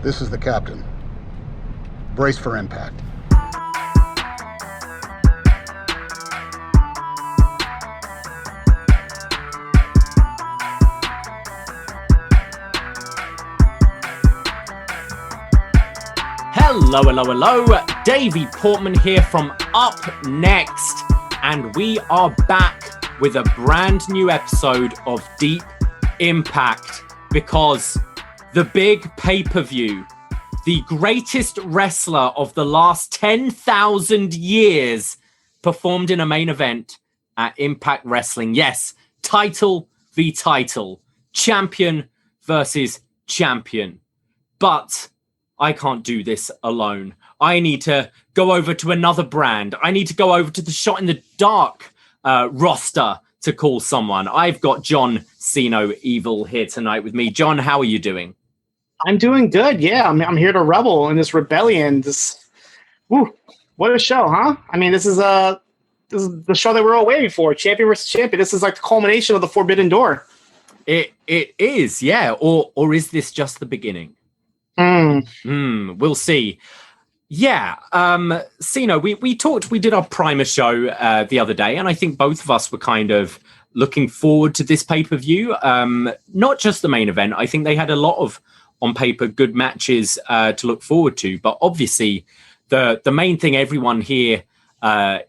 This is the captain. Brace for impact. Hello. Davie Portman here from Up Next, and we are back with a brand new episode of Deep Impact, because the big pay-per-view, the greatest wrestler of the last 10,000 years, performed in a main event at Impact Wrestling. Yes, title v title, champion versus champion. But I can't do this alone. I need to go over to another brand. I need to go over to the Shot in the Dark roster to call someone. I've got John Siino Evil here tonight with me. John, how are you doing? I'm doing good. Yeah, I'm here to rebel in this rebellion. What a show, huh? I mean, this is the show that we're all waiting for. Champion versus champion. This is like the culmination of the Forbidden Door. It is, yeah. Or is this just the beginning? We'll see. Yeah, Siino, we did our primer show the other day, and I think both of us were kind of looking forward to this pay-per-view. Not just the main event. I think they had a lot of, on paper, good matches to look forward to. But obviously, the main thing everyone here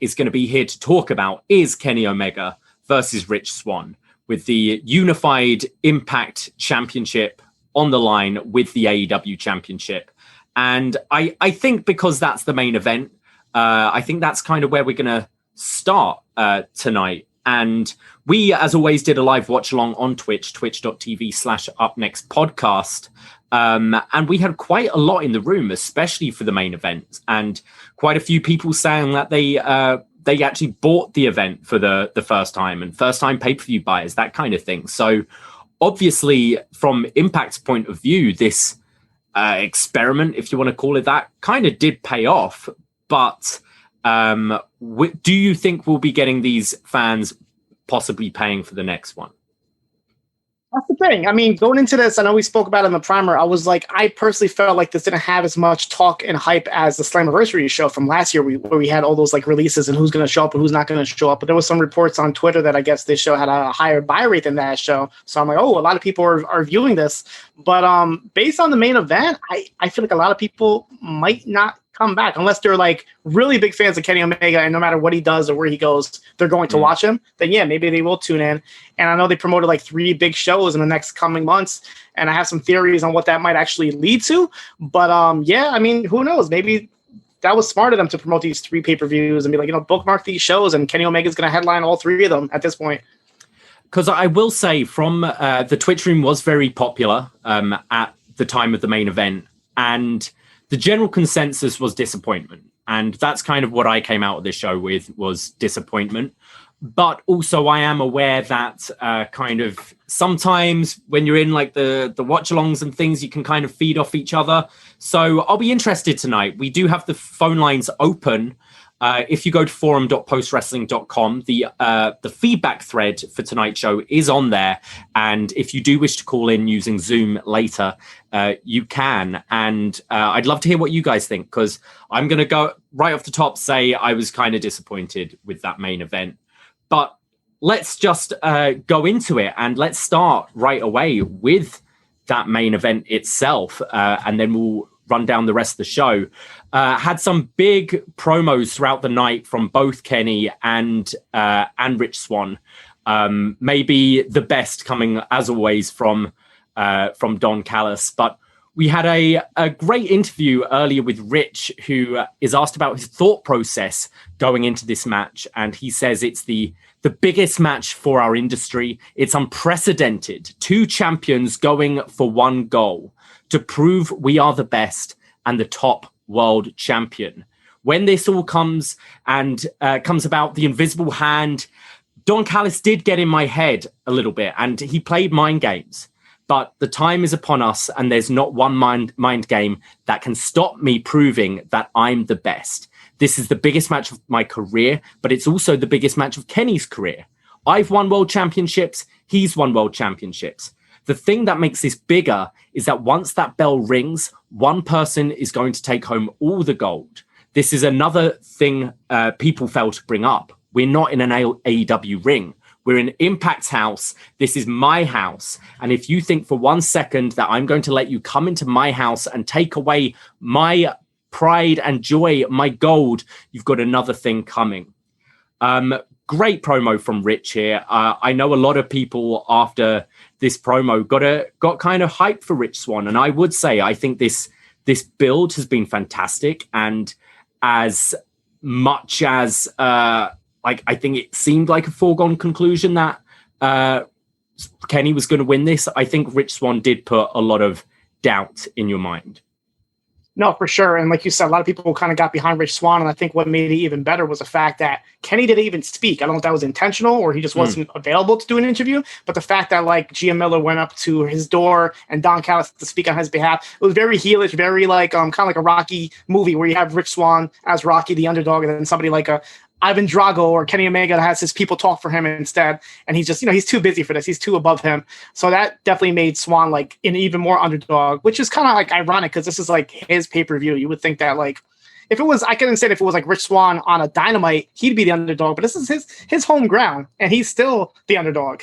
is going to be here to talk about is Kenny Omega versus Rich Swann, with the Unified Impact Championship on the line with the AEW Championship. And I think because that's the main event, I think that's kind of where we're going to start tonight. And we, as always, did a live watch along on Twitch, twitch.tv/upnextpodcast. And we had quite a lot in the room, especially for the main event. And quite a few people saying that they actually bought the event for the first time, and first time pay-per-view buyers, that kind of thing. So obviously, from Impact's point of view, this experiment, if you want to call it that, kind of did pay off. But do you think we'll be getting these fans possibly paying for the next one? That's the thing. I mean, going into this, I know we spoke about it in the primer. I personally felt like this didn't have as much talk and hype as the Slammiversary show from last year, where we had all those like releases and who's going to show up and who's not going to show up. But there was some reports on Twitter that I guess this show had a higher buy rate than that show. So I'm like, oh, a lot of people are viewing this. But based on the main event, I feel like a lot of people might not come back unless they're like really big fans of Kenny Omega, and no matter what he does or where he goes, they're going to watch him. Then yeah, maybe they will tune in. And I know they promoted like 3 big shows in the next coming months, and I have some theories on what that might actually lead to. But yeah, I mean, who knows? Maybe that was smart of them to promote these 3 pay-per-views and be like, bookmark these shows, and Kenny Omega is going to headline all 3 of them at this point. Because I will say, from the Twitch room was very popular at the time of the main event, and the general consensus was disappointment. And that's kind of what I came out of this show with, was disappointment. But also I am aware that kind of sometimes when you're in like the watch-alongs and things, you can kind of feed off each other. So I'll be interested tonight. We do have the phone lines open. If you go to forum.postwrestling.com, the feedback thread for tonight's show is on there. And if you do wish to call in using Zoom later, you can. And I'd love to hear what you guys think, because I'm going to go right off the top, say I was kind of disappointed with that main event. But let's just go into it, and let's start right away with that main event itself. And then we'll run down the rest of the show. Had some big promos throughout the night from both Kenny and Rich Swann. Maybe the best coming, as always, from Don Callis. But we had a great interview earlier with Rich, who is asked about his thought process going into this match. And he says it's the biggest match for our industry. It's unprecedented. 2 champions going for one goal: to prove we are the best and the top world champion. When this all comes about, the invisible hand, Don Callis did get in my head a little bit, and he played mind games. But the time is upon us, and there's not one mind game that can stop me proving that I'm the best. This is the biggest match of my career, but it's also the biggest match of Kenny's career. I've won world championships. He's won world championships. The thing that makes this bigger is that once that bell rings, one person is going to take home all the gold. This is another thing people fail to bring up. We're not in an AEW ring. We're in Impact's house. This is my house. And if you think for 1 second that I'm going to let you come into my house and take away my pride and joy, my gold, you've got another thing coming. Great promo from Rich here. I know a lot of people after this promo got kind of hyped for Rich Swann. And I would say, I think this build has been fantastic. And as much as I think it seemed like a foregone conclusion that Kenny was going to win this, I think Rich Swann did put a lot of doubt in your mind. No, for sure. And like you said, a lot of people kind of got behind Rich Swann. And I think what made it even better was the fact that Kenny didn't even speak. I don't know if that was intentional or he just wasn't available to do an interview. But the fact that like Gia Miller went up to his door and Don Callis to speak on his behalf, it was very heelish, very like kind of like a Rocky movie where you have Rich Swann as Rocky, the underdog, and then somebody like a Ivan Drago or Kenny Omega has his people talk for him instead. And he's just, he's too busy for this. He's too above him. So that definitely made Swann like an even more underdog, which is kind of like ironic because this is like his pay-per-view. You would think that like, if it was, I couldn't say if it was like Rich Swann on a Dynamite, he'd be the underdog, but this is his home ground and he's still the underdog.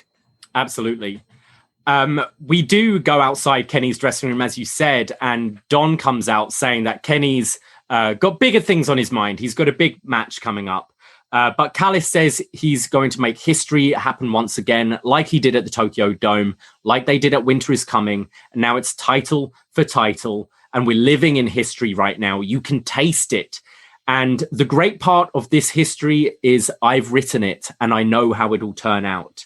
Absolutely. We do go outside Kenny's dressing room, as you said, and Don comes out saying that Kenny's got bigger things on his mind. He's got a big match coming up. But Callis says he's going to make history happen once again, like he did at the Tokyo Dome, like they did at Winter is Coming. And now it's title for title. And we're living in history right now. You can taste it. And the great part of this history is I've written it and I know how it'll turn out.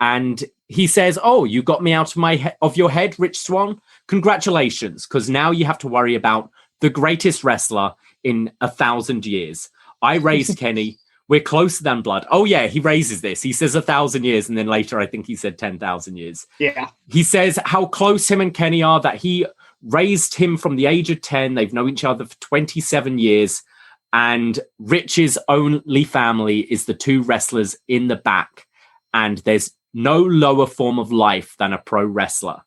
And he says, oh, you got me out of your head, Rich Swann. Congratulations, because now you have to worry about the greatest wrestler in 1,000 years. I raised Kenny. We're closer than blood. Oh, yeah, he raises this. He says 1,000 years, and then later I think he said 10,000 years. Yeah. He says how close him and Kenny are, that he raised him from the age of 10. They've known each other for 27 years. And Rich's only family is the two wrestlers in the back. And there's no lower form of life than a pro wrestler.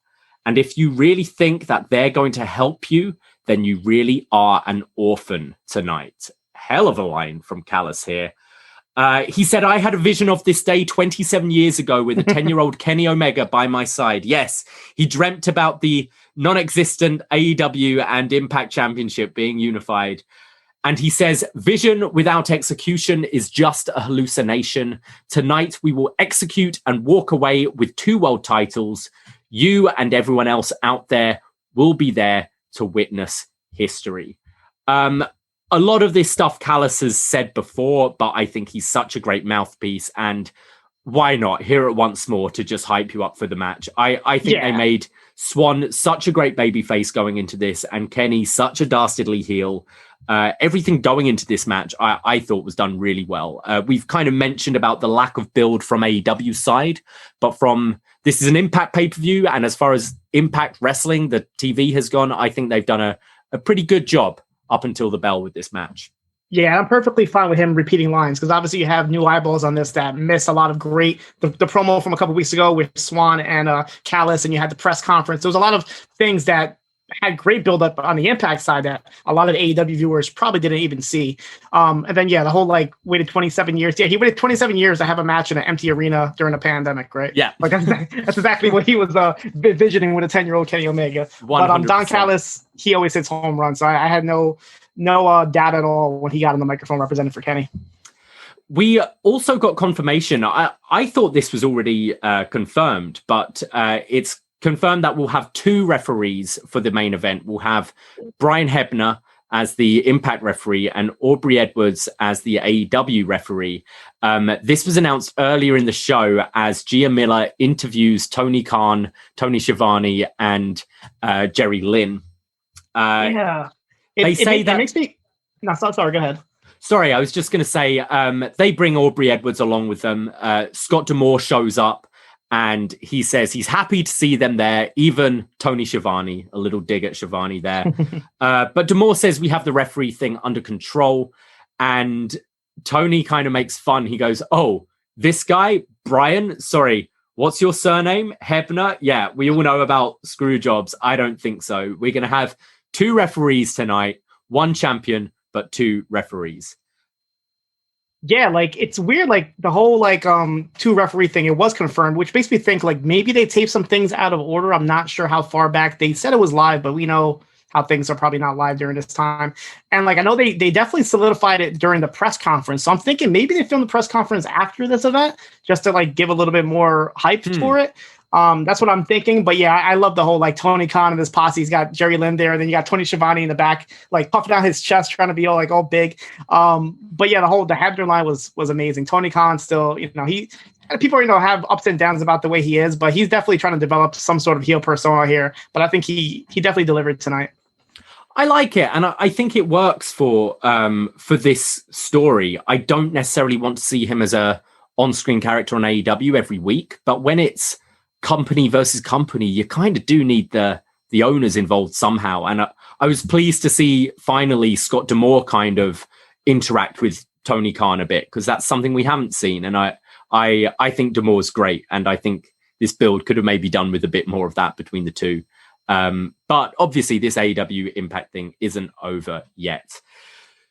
And if you really think that they're going to help you, then you really are an orphan tonight. Hell of a line from Callis here. He said, I had a vision of this day 27 years ago with a 10-year-old Kenny Omega by my side. Yes, he dreamt about the non-existent AEW and Impact Championship being unified. And he says, vision without execution is just a hallucination. Tonight, we will execute and walk away with 2 world titles. You and everyone else out there will be there to witness history. A lot of this stuff Callis has said before, but I think he's such a great mouthpiece. And why not hear it once more to just hype you up for the match? I think they made Swann such a great babyface going into this and Kenny such a dastardly heel. Everything going into this match, I thought was done really well. We've kind of mentioned about the lack of build from AEW's side, but this is an Impact pay-per-view. And as far as Impact Wrestling, the TV has gone, I think they've done a pretty good job up until the bell with this match. Yeah, I'm perfectly fine with him repeating lines because obviously you have new eyeballs on this that missed a lot of great, the promo from a couple weeks ago with Swann and Callis, and you had the press conference. There was a lot of things that had great buildup on the Impact side that a lot of AEW viewers probably didn't even see. And then, the whole waited 27 years. Yeah, he waited 27 years to have a match in an empty arena during a pandemic, right? Yeah. Like that's exactly what he was envisioning with a 10-year-old Kenny Omega. 100%. But Don Callis, he always hits home runs. So I had no doubt at all when he got on the microphone representing for Kenny. We also got confirmation. I thought this was already confirmed, but it's confirmed that we'll have 2 referees for the main event. We'll have Brian Hebner as the Impact referee and Aubrey Edwards as the AEW referee. This was announced earlier in the show as Gia Miller interviews Tony Khan, Tony Schiavone, and Jerry Lynn. They say that... It makes me... No, sorry, go ahead. Sorry, I was just going to say they bring Aubrey Edwards along with them. Scott D'Amore shows up and he says he's happy to see them there, even Tony Schiavone, a little dig at Schiavone there. But D'Amore says we have the referee thing under control. And Tony kind of makes fun. He goes, oh, this guy, Brian, sorry, What's your surname? Hebner? Yeah, we all know about screw jobs. I don't think so. We're going to have 2 referees tonight, 1 champion, but 2 referees. Yeah, like it's weird, like the whole 2 referee thing, it was confirmed, which makes me think like maybe they taped some things out of order. I'm not sure how far back. They said it was live, but we know how things are probably not live during this time. And like I know they definitely solidified it during the press conference. So I'm thinking maybe they filmed the press conference after this event just to like give a little bit more hype for it. That's what I'm thinking. But yeah, I love the whole like Tony Khan and his posse. He's got Jerry Lynn there, and then you got Tony Schiavone in the back, like puffing out his chest, trying to be all big. But yeah, the Hebner line was amazing. Tony Khan still, people have ups and downs about the way he is, but he's definitely trying to develop some sort of heel persona here. But I think he definitely delivered tonight. I like it, and I think it works for this story. I don't necessarily want to see him as a on-screen character on AEW every week, but when it's company versus company, you kind of do need the owners involved somehow. And I was pleased to see finally Scott D'Amore kind of interact with Tony Khan a bit, because that's something we haven't seen. And I think D'Amore's great, and I think this build could have maybe done with a bit more of that between the two. But obviously this AEW Impact thing isn't over yet.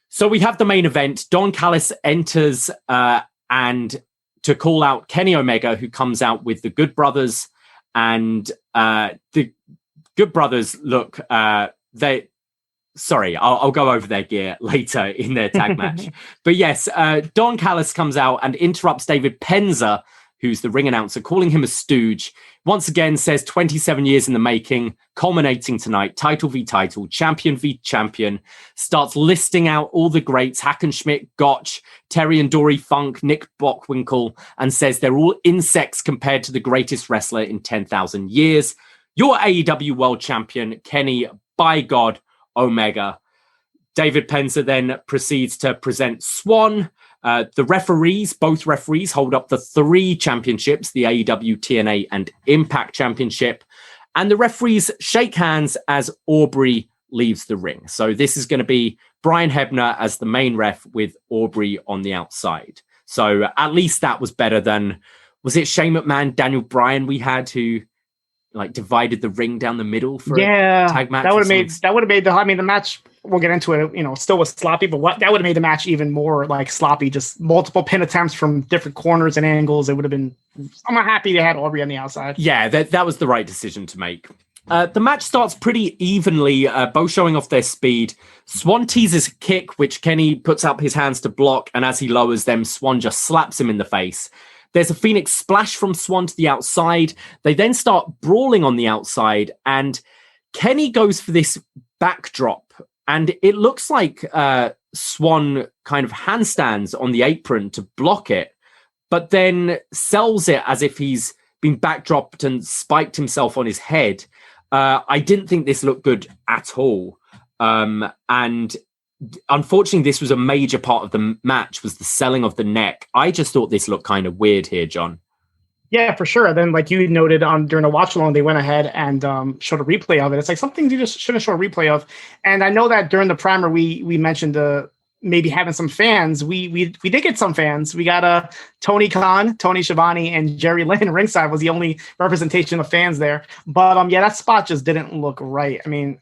So we have the main event. Don Callis enters and to call out Kenny Omega, who comes out with the Good Brothers. And the Good Brothers look, I'll go over their gear later in their tag match. But yes, Don Callis comes out and interrupts David Penza, who's the ring announcer, calling him a stooge. Once again says 27 years in the making, culminating tonight, title v title, champion v champion, starts listing out all the greats, Hackenschmidt, Gotch, Terry and Dory Funk, Nick Bockwinkel, and says they're all insects compared to the greatest wrestler in 10,000 years. Your AEW World Champion, Kenny, by God, Omega. David Penza then proceeds to present Swann. Both referees hold up the 3 championships, the AEW, TNA, and Impact Championship. And the referees shake hands as Aubrey leaves the ring. So this is going to be Brian Hebner as the main ref with Aubrey on the outside. So at least that was better than, was it Shane McMahon, Daniel Bryan we had, who like divided the ring down the middle for a tag match? That would have made the match, we'll get into it, still was sloppy, but that would have made the match even more like sloppy, just multiple pin attempts from different corners and angles. It would have been, I'm happy they had Aubrey on the outside. Yeah, that was the right decision to make. The match starts pretty evenly, both showing off their speed. Swann teases a kick, which Kenny puts up his hands to block, and as he lowers them, Swann just slaps him in the face. There's a Phoenix splash from Swann to the outside. They then start brawling on the outside, and Kenny goes for this backdrop, and it looks like Swann kind of handstands on the apron to block it, but then sells it as if he's been backdropped and spiked himself on his head. I didn't think this looked good at all. And unfortunately, this was a major part of the match, was the selling of the neck. I just thought this looked kind of weird here, John. Yeah, for sure. Then, like you noted during the watch along, they went ahead and showed a replay of it. It's like some things you just shouldn't show a replay of. And I know that during the primer, we mentioned maybe having some fans. We did get some fans. We got Tony Khan, Tony Schiavone, and Jerry Lynn ringside was the only representation of fans there. But yeah, that spot just didn't look right. I mean,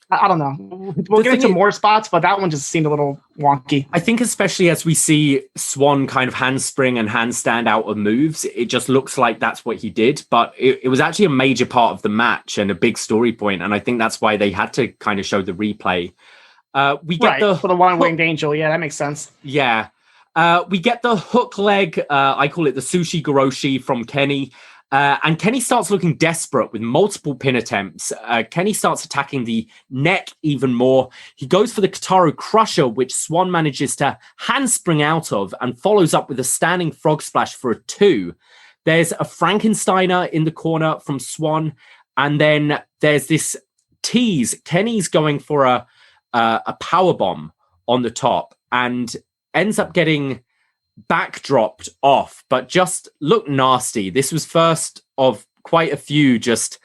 I don't know. We'll get into more spots, but that one just seemed a little wonky. I think especially as we see Swann kind of handspring and handstand out of moves, it just looks like that's what he did. But it was actually a major part of the match and a big story point, and I think that's why they had to kind of show the replay. We get for the one-winged angel. Yeah, that makes sense. Yeah. We get the hook leg. I call it the sushi goroshi from Kenny. And Kenny starts looking desperate with multiple pin attempts. Kenny starts attacking the neck even more. He goes for the Kotaro Crusher, which Swann manages to handspring out of and follows up with a standing frog splash for a 2. There's a Frankensteiner in the corner from Swann. And then there's this tease. Kenny's going for a power bomb on the top and ends up getting backdropped off, but just looked nasty. This was first of quite a few just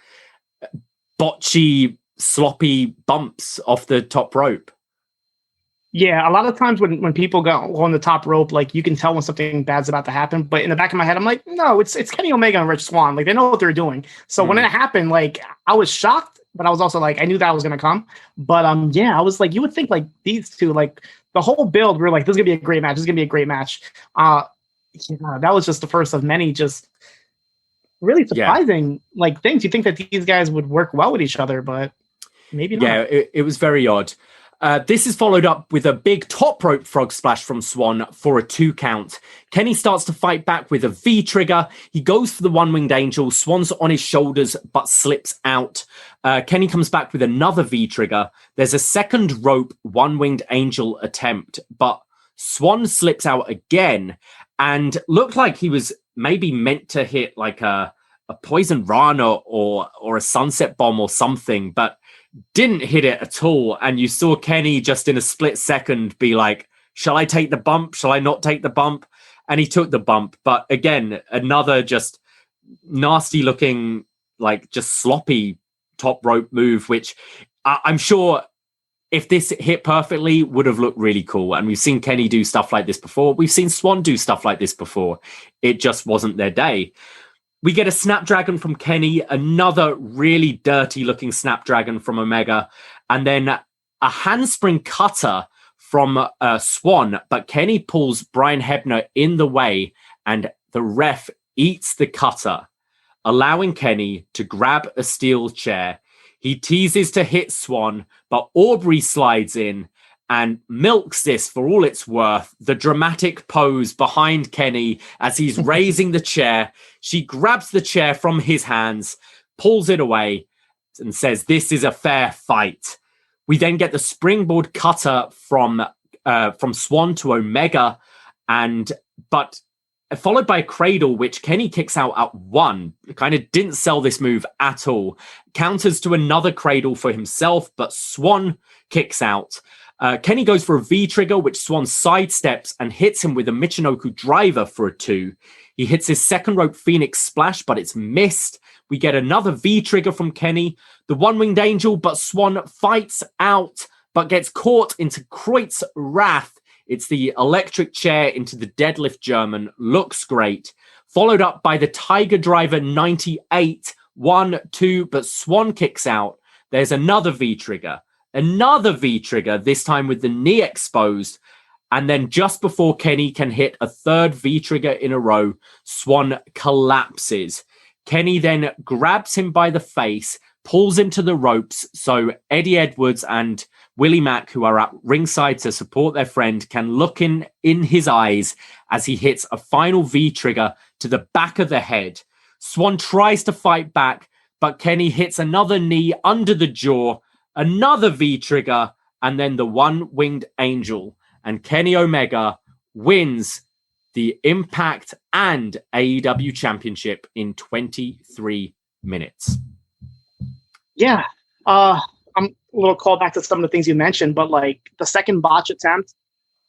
botchy, sloppy bumps off the top rope. Yeah, a lot of times when people go on the top rope, like you can tell when something bad's about to happen. But in the back of my head, I'm like, no, it's Kenny Omega and Rich Swann. Like they know what they're doing. So when it happened, like I was shocked, but I was also like, I knew that was gonna come. But yeah, I was like, you would think like these two, like the whole build, we are like, this is gonna be a great match. This is gonna be a great match. Yeah, that was just the first of many just really surprising like things. You think that these guys would work well with each other, but maybe not. Yeah, it was very odd. This is followed up with a big top rope frog splash from Swann for a 2 count. Kenny starts to fight back with a V trigger. He goes for the one-winged angel. Swann's on his shoulders, but slips out. Kenny comes back with another V trigger. There's a second rope one-winged angel attempt, but Swann slips out again and looked like he was maybe meant to hit like a poison rana or a sunset bomb or something, but didn't hit it at all. And you saw Kenny just in a split second be like, shall I take the bump? Shall I not take the bump? And he took the bump. But again, another just nasty looking, like just sloppy top rope move, which I'm sure if this hit perfectly would have looked really cool. And we've seen Kenny do stuff like this before. We've seen Swann do stuff like this before. It just wasn't their day. We get a Snapdragon from Kenny, another really dirty looking Snapdragon from Omega, and then a handspring cutter from Swann, but Kenny pulls Brian Hebner in the way and the ref eats the cutter, allowing Kenny to grab a steel chair. He teases to hit Swann, but Aubrey slides in and milks this for all it's worth. The dramatic pose behind Kenny as he's raising the chair. She grabs the chair from his hands, pulls it away, and says, "This is a fair fight." We then get the springboard cutter from Swann to Omega, but followed by a cradle, which Kenny kicks out at 1. Kind of didn't sell this move at all. Counters to another cradle for himself, but Swann kicks out. Kenny goes for a V-trigger, which Swann sidesteps and hits him with a Michinoku driver for a 2. He hits his second rope Phoenix splash, but it's missed. We get another V-trigger from Kenny, the one-winged angel, but Swann fights out, but gets caught into Kreut's wrath. It's the electric chair into the deadlift German. Looks great. Followed up by the Tiger Driver 98, 1-2, but Swann kicks out. There's another V-trigger. Another V-trigger, this time with the knee exposed. And then just before Kenny can hit a third V-trigger in a row, Swann collapses. Kenny then grabs him by the face, pulls him to the ropes, so Eddie Edwards and Willie Mack, who are at ringside to support their friend, can look in his eyes as he hits a final V-trigger to the back of the head. Swann tries to fight back, but Kenny hits another knee under the jaw, another V-trigger, and then the one-winged angel. And Kenny Omega wins the Impact and AEW Championship in 23 minutes. Yeah. I'm a little callback to some of the things you mentioned, but like the second botch attempt,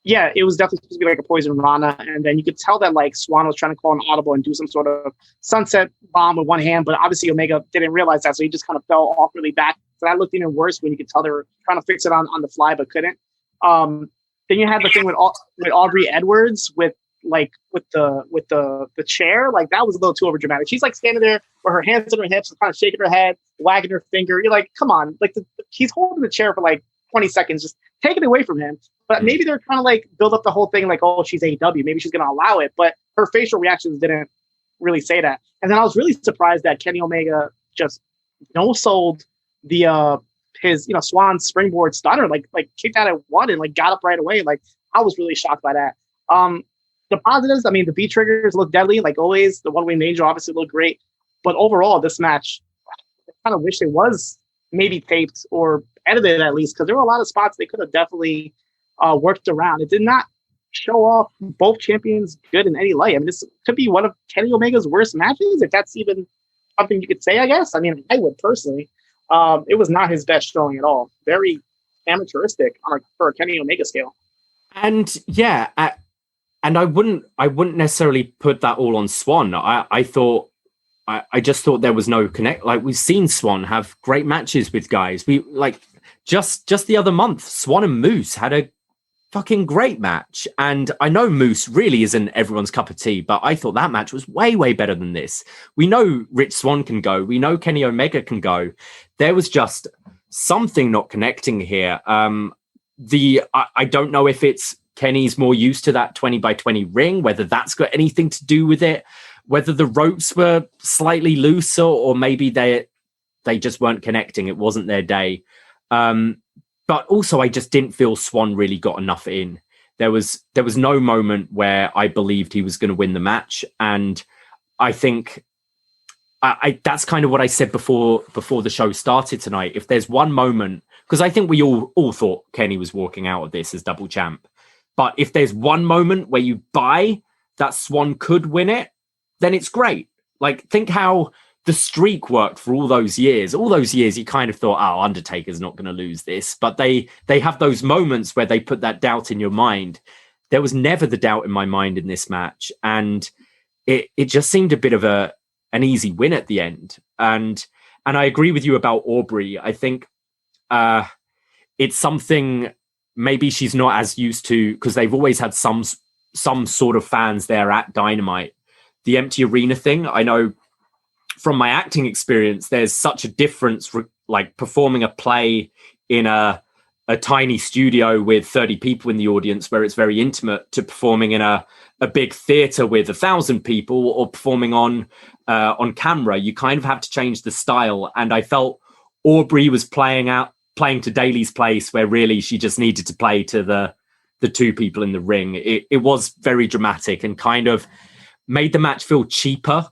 yeah, it was definitely supposed to be like a poison rana. And then you could tell that like Swann was trying to call an audible and do some sort of sunset bomb with one hand, but obviously Omega didn't realize that. So he just kind of fell awkwardly back. So that looked even worse when you could tell they were trying to fix it on the fly, but couldn't. Then you had the thing with Aubrey Edwards with the chair. Like that was a little too overdramatic. She's like standing there with her hands on her hips and kind of shaking her head, wagging her finger. You're like, come on. Like he's holding the chair for like 20 seconds. Just take it away from him. But maybe they're trying to like build up the whole thing like, oh, she's AEW. Maybe she's going to allow it. But her facial reactions didn't really say that. And then I was really surprised that Kenny Omega just no-sold his Swann's springboard stunner, like kicked out at 1 and like got up right away. Like I was really shocked by that. The positives, I mean, the V triggers look deadly, like always. The one-winged angel obviously looked great. But overall, this match, I kind of wish it was maybe taped or edited at least, because there were a lot of spots they could have definitely worked around. It did not show off both champions good in any light. I mean, this could be one of Kenny Omega's worst matches, if that's even something you could say, I guess. I mean, I would personally. It was not his best showing at all. Very amateuristic for a Kenny Omega scale. And yeah, and I wouldn't necessarily put that all on Swann. I just thought there was no connect. Like we've seen Swann have great matches with guys. We like just the other month, Swann and Moose had a fucking great match. And I know Moose really isn't everyone's cup of tea, but I thought that match was way, way better than this. We know Rich Swann can go. We know Kenny Omega can go. There was just something not connecting here. I don't know if it's Kenny's more used to that 20 by 20 ring, whether that's got anything to do with it, whether the ropes were slightly looser, or maybe they just weren't connecting. It wasn't their day. But also, I just didn't feel Swann really got enough in. There was no moment where I believed he was going to win the match, and I think that's kind of what I said before the show started tonight. If there's one moment, because I think we all thought Kenny was walking out of this as double champ, but if there's one moment where you buy that Swann could win it, then it's great. Like, think how the streak worked for all those years. All those years, you kind of thought, oh, Undertaker's not going to lose this. But they have those moments where they put that doubt in your mind. There was never the doubt in my mind in this match. And it just seemed a bit of an easy win at the end. And I agree with you about Aubrey. I think it's something maybe she's not as used to, because they've always had some sort of fans there at Dynamite. The empty arena thing, I know from my acting experience, there's such a difference, like performing a play in a tiny studio with 30 people in the audience where it's very intimate, to performing in a big theater with 1,000 people, or performing on camera. You kind of have to change the style. And I felt Aubrey was playing to Daly's place, where really she just needed to play to the two people in the ring. It was very dramatic and kind of made the match feel cheaper.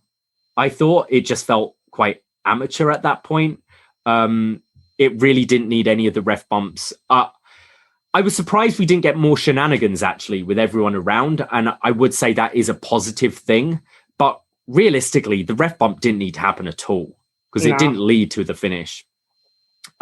I thought it just felt quite amateur at that point. It really didn't need any of the ref bumps. I was surprised we didn't get more shenanigans, actually, with everyone around. And I would say that is a positive thing. But realistically, the ref bump didn't need to happen at all, because it didn't lead to the finish.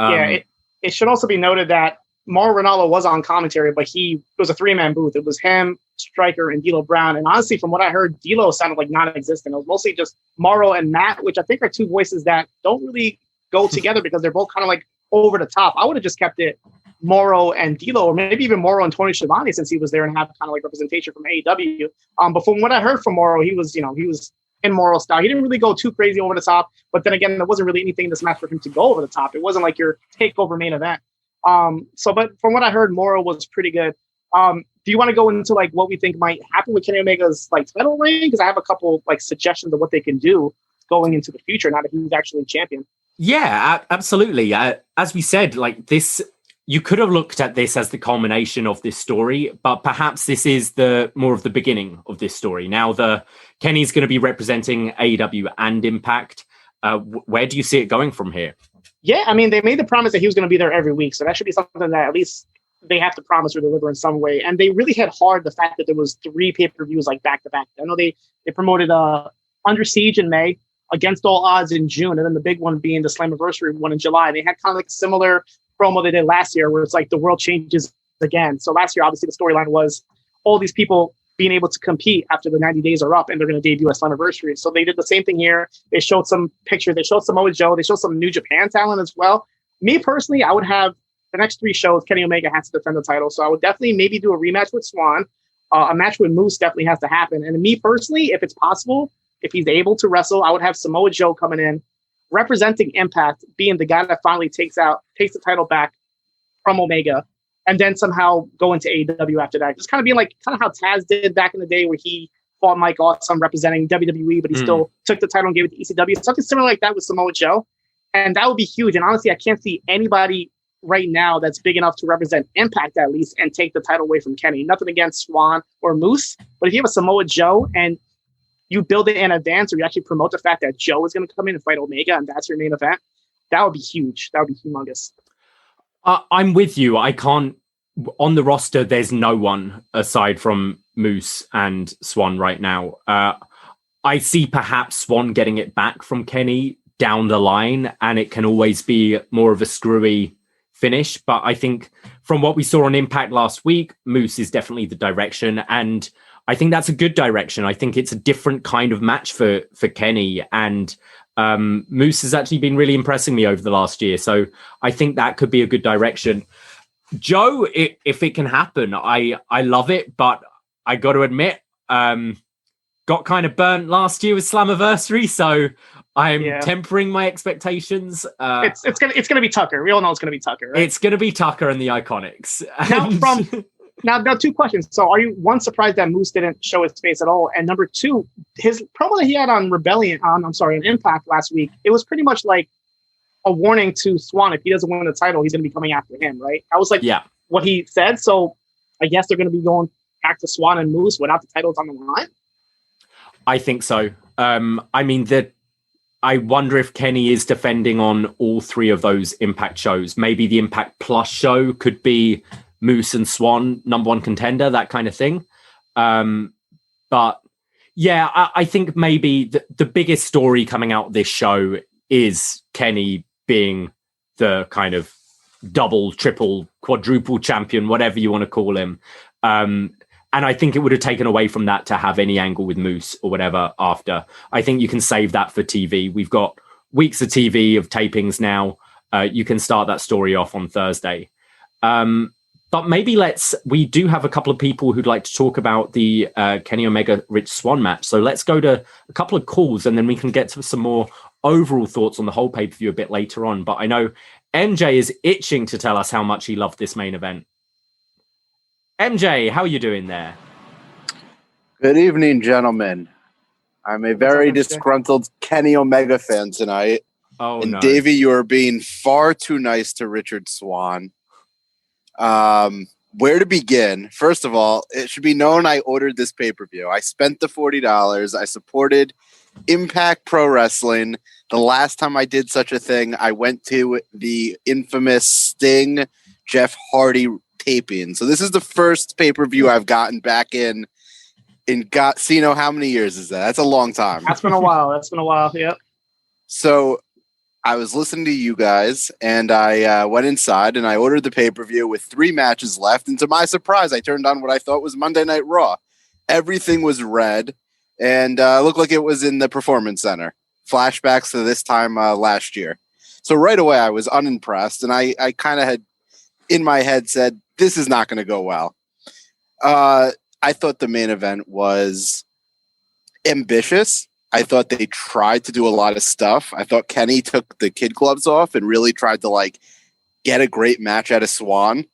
It should also be noted that Mauro Ranallo was on commentary, but it was a 3-man booth. It was him, Stryker, and D'Lo Brown. And honestly, from what I heard, D'Lo sounded like non-existent. It was mostly just Mauro and Matt, which I think are two voices that don't really go together, because they're both kind of like over the top. I would have just kept it Mauro and D'Lo, or maybe even Mauro and Tony Schiavone, since he was there and have kind of like representation from AEW. But from what I heard from Mauro, he was in Mauro style. He didn't really go too crazy over the top. But then again, there wasn't really anything in this match for him to go over the top. It wasn't like your takeover main event. But from what I heard, Mauro was pretty good. Do you want to go into like what we think might happen with Kenny Omega's like title reign? Because I have a couple like suggestions of what they can do going into the future now that he's actually champion. Yeah, absolutely. As we said, like this, you could have looked at this as the culmination of this story, but perhaps this is the more of the beginning of this story. Now, Kenny's going to be representing AEW and Impact. Where do you see it going from here? Yeah, I mean, they made the promise that he was going to be there every week, so that should be something that at least they have to promise or deliver in some way. And they really hit hard the fact that there was 3 pay-per-views like back-to-back. I know they promoted Under Siege in May, Against All Odds in June, and then the big one being the Slammiversary one in July. They had kind of like a similar promo they did last year, where it's like the world changes again. So last year, obviously, the storyline was all these people being able to compete after the 90 days are up, and they're going to debut at Slammiversary. So they did the same thing here. They showed some pictures. They showed Samoa Joe. They showed some New Japan talent as well. Me personally, I would have the next 3 shows, Kenny Omega has to defend the title. So I would definitely maybe do a rematch with Swann. A match with Moose definitely has to happen. And me personally, if it's possible, if he's able to wrestle, I would have Samoa Joe coming in, representing Impact, being the guy that finally takes the title back from Omega, and then somehow go into AEW after that. Just kind of being like kind of how Taz did back in the day, where he fought Mike Awesome representing WWE, but he still took the title and gave it to ECW. Something similar like that with Samoa Joe. And that would be huge. And honestly, I can't see anybody right now that's big enough to represent Impact at least and take the title away from Kenny. Nothing against Swann or Moose, but if you have a Samoa Joe and you build it in advance, or you actually promote the fact that Joe is going to come in and fight Omega, and that's your main event, that would be huge. That would be humongous. I'm with you. I can't, on the roster, there's no one aside from Moose and Swann right now. I see perhaps Swann getting it back from Kenny down the line, and it can always be more of a screwy finish. But I think from what we saw on Impact last week, Moose is definitely the direction. And I think that's a good direction. I think it's a different kind of match for Kenny. And Moose has actually been really impressing me over the last year. So I think that could be a good direction. Joe, if it can happen, I love it, but I got to admit, got kind of burnt last year with Slammiversary, so I'm tempering my expectations. It's gonna be Tucker. We all know it's gonna be Tucker, right? It's gonna be Tucker and the Iconics. Now, two questions. So, are you one surprised that Moose didn't show his face at all? And number two, his promo that he had on on Impact last week, it was pretty much like a warning to Swann. If he doesn't win the title, he's going to be coming after him, right? That was like what he said. So, I guess they're going to be going back to Swann and Moose without the titles on the line. I think so. I mean, I wonder if Kenny is defending on all three of those Impact shows. Maybe the Impact Plus show could be Moose and Swann, number one contender, that kind of thing. But yeah, I think maybe the biggest story coming out of this show is Kenny being the kind of double, triple, quadruple champion, whatever you want to call him. And I think it would have taken away from that to have any angle with Moose or whatever after. I think you can save that for TV. We've got weeks of TV of tapings now. You can start that story off on Thursday. But maybe we do have a couple of people who'd like to talk about the Kenny Omega Rich Swann match. So let's go to a couple of calls and then we can get to some more overall thoughts on the whole pay-per-view a bit later on. But I know MJ is itching to tell us how much he loved this main event. MJ, how are you doing there? Good evening, gentlemen. I'm a very disgruntled Kenny Omega fan tonight. Oh, and no. Davie, you are being far too nice to Richard Swann. Where to begin? First of all, it should be known I ordered this pay-per-view. I spent the $40. I supported Impact Pro Wrestling. The last time I did such a thing, I went to the infamous Sting Jeff Hardy taping. So this is the first pay-per-view I've gotten back in Siino. How many years is that? That's a long time. That's been a while. Yep. So I was listening to you guys, and I went inside, and I ordered the pay-per-view with 3 matches left. And to my surprise, I turned on what I thought was Monday Night Raw. Everything was red, and looked like it was in the Performance Center. Flashbacks to this time last year. So right away, I was unimpressed, and I kind of had, in my head, said, this is not going to go well. I thought the main event was ambitious. I thought they tried to do a lot of stuff. I thought Kenny took the kid gloves off and really tried to get a great match out of Swann.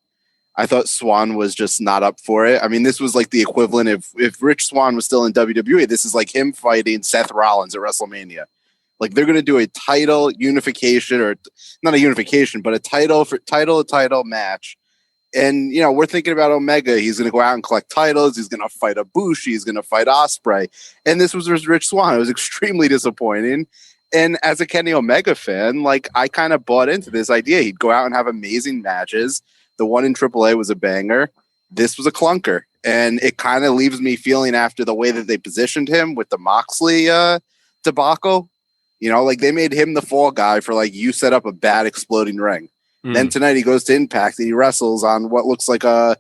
I thought Swann was just not up for it. I mean, this was like the equivalent if Rich Swann was still in WWE, this is like him fighting Seth Rollins at WrestleMania. Like they're going to do a title unification, or not a unification, but a title match. And, we're thinking about Omega. He's going to go out and collect titles. He's going to fight Ibushi. He's going to fight Ospreay. And this was Rich Swann. It was extremely disappointing. And as a Kenny Omega fan, I kind of bought into this idea. He'd go out and have amazing matches. The one in AAA was a banger. This was a clunker. And it kind of leaves me feeling, after the way that they positioned him with the Moxley debacle, they made him the fall guy for you set up a bad exploding ring. Then tonight he goes to Impact and he wrestles on what looks like a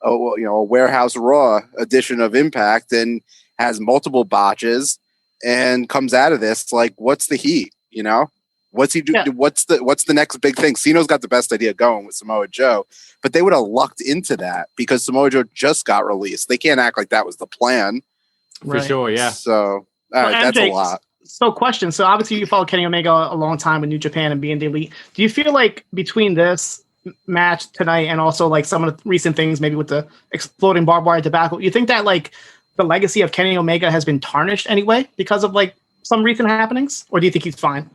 Warehouse Raw edition of Impact, and has multiple botches and comes out of this what's the heat? What's he do? Yeah. What's the next big thing? Siino's got the best idea going with Samoa Joe, but they would have lucked into that because Samoa Joe just got released. They can't act like that was the plan. For sure, yeah. So that's a lot. So question. So obviously you followed Kenny Omega a long time with New Japan and being the elite. Do you feel like between this match tonight and also some of the recent things, maybe with the exploding barbed wire debacle, you think that the legacy of Kenny Omega has been tarnished anyway because of some recent happenings? Or do you think he's fine?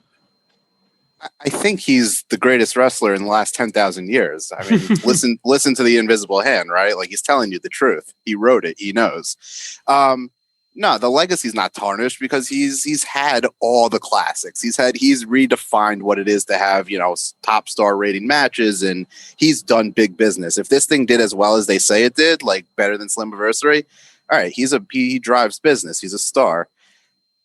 I think he's the greatest wrestler in the last 10,000 years. I mean, listen to the Invisible Hand, right? He's telling you the truth. He wrote it. He knows. No, the legacy's not tarnished because he's had all the classics. He's redefined what it is to have, top star rating matches, and he's done big business. If this thing did as well as they say it did, better than Slammiversary, all right, he drives business. He's a star.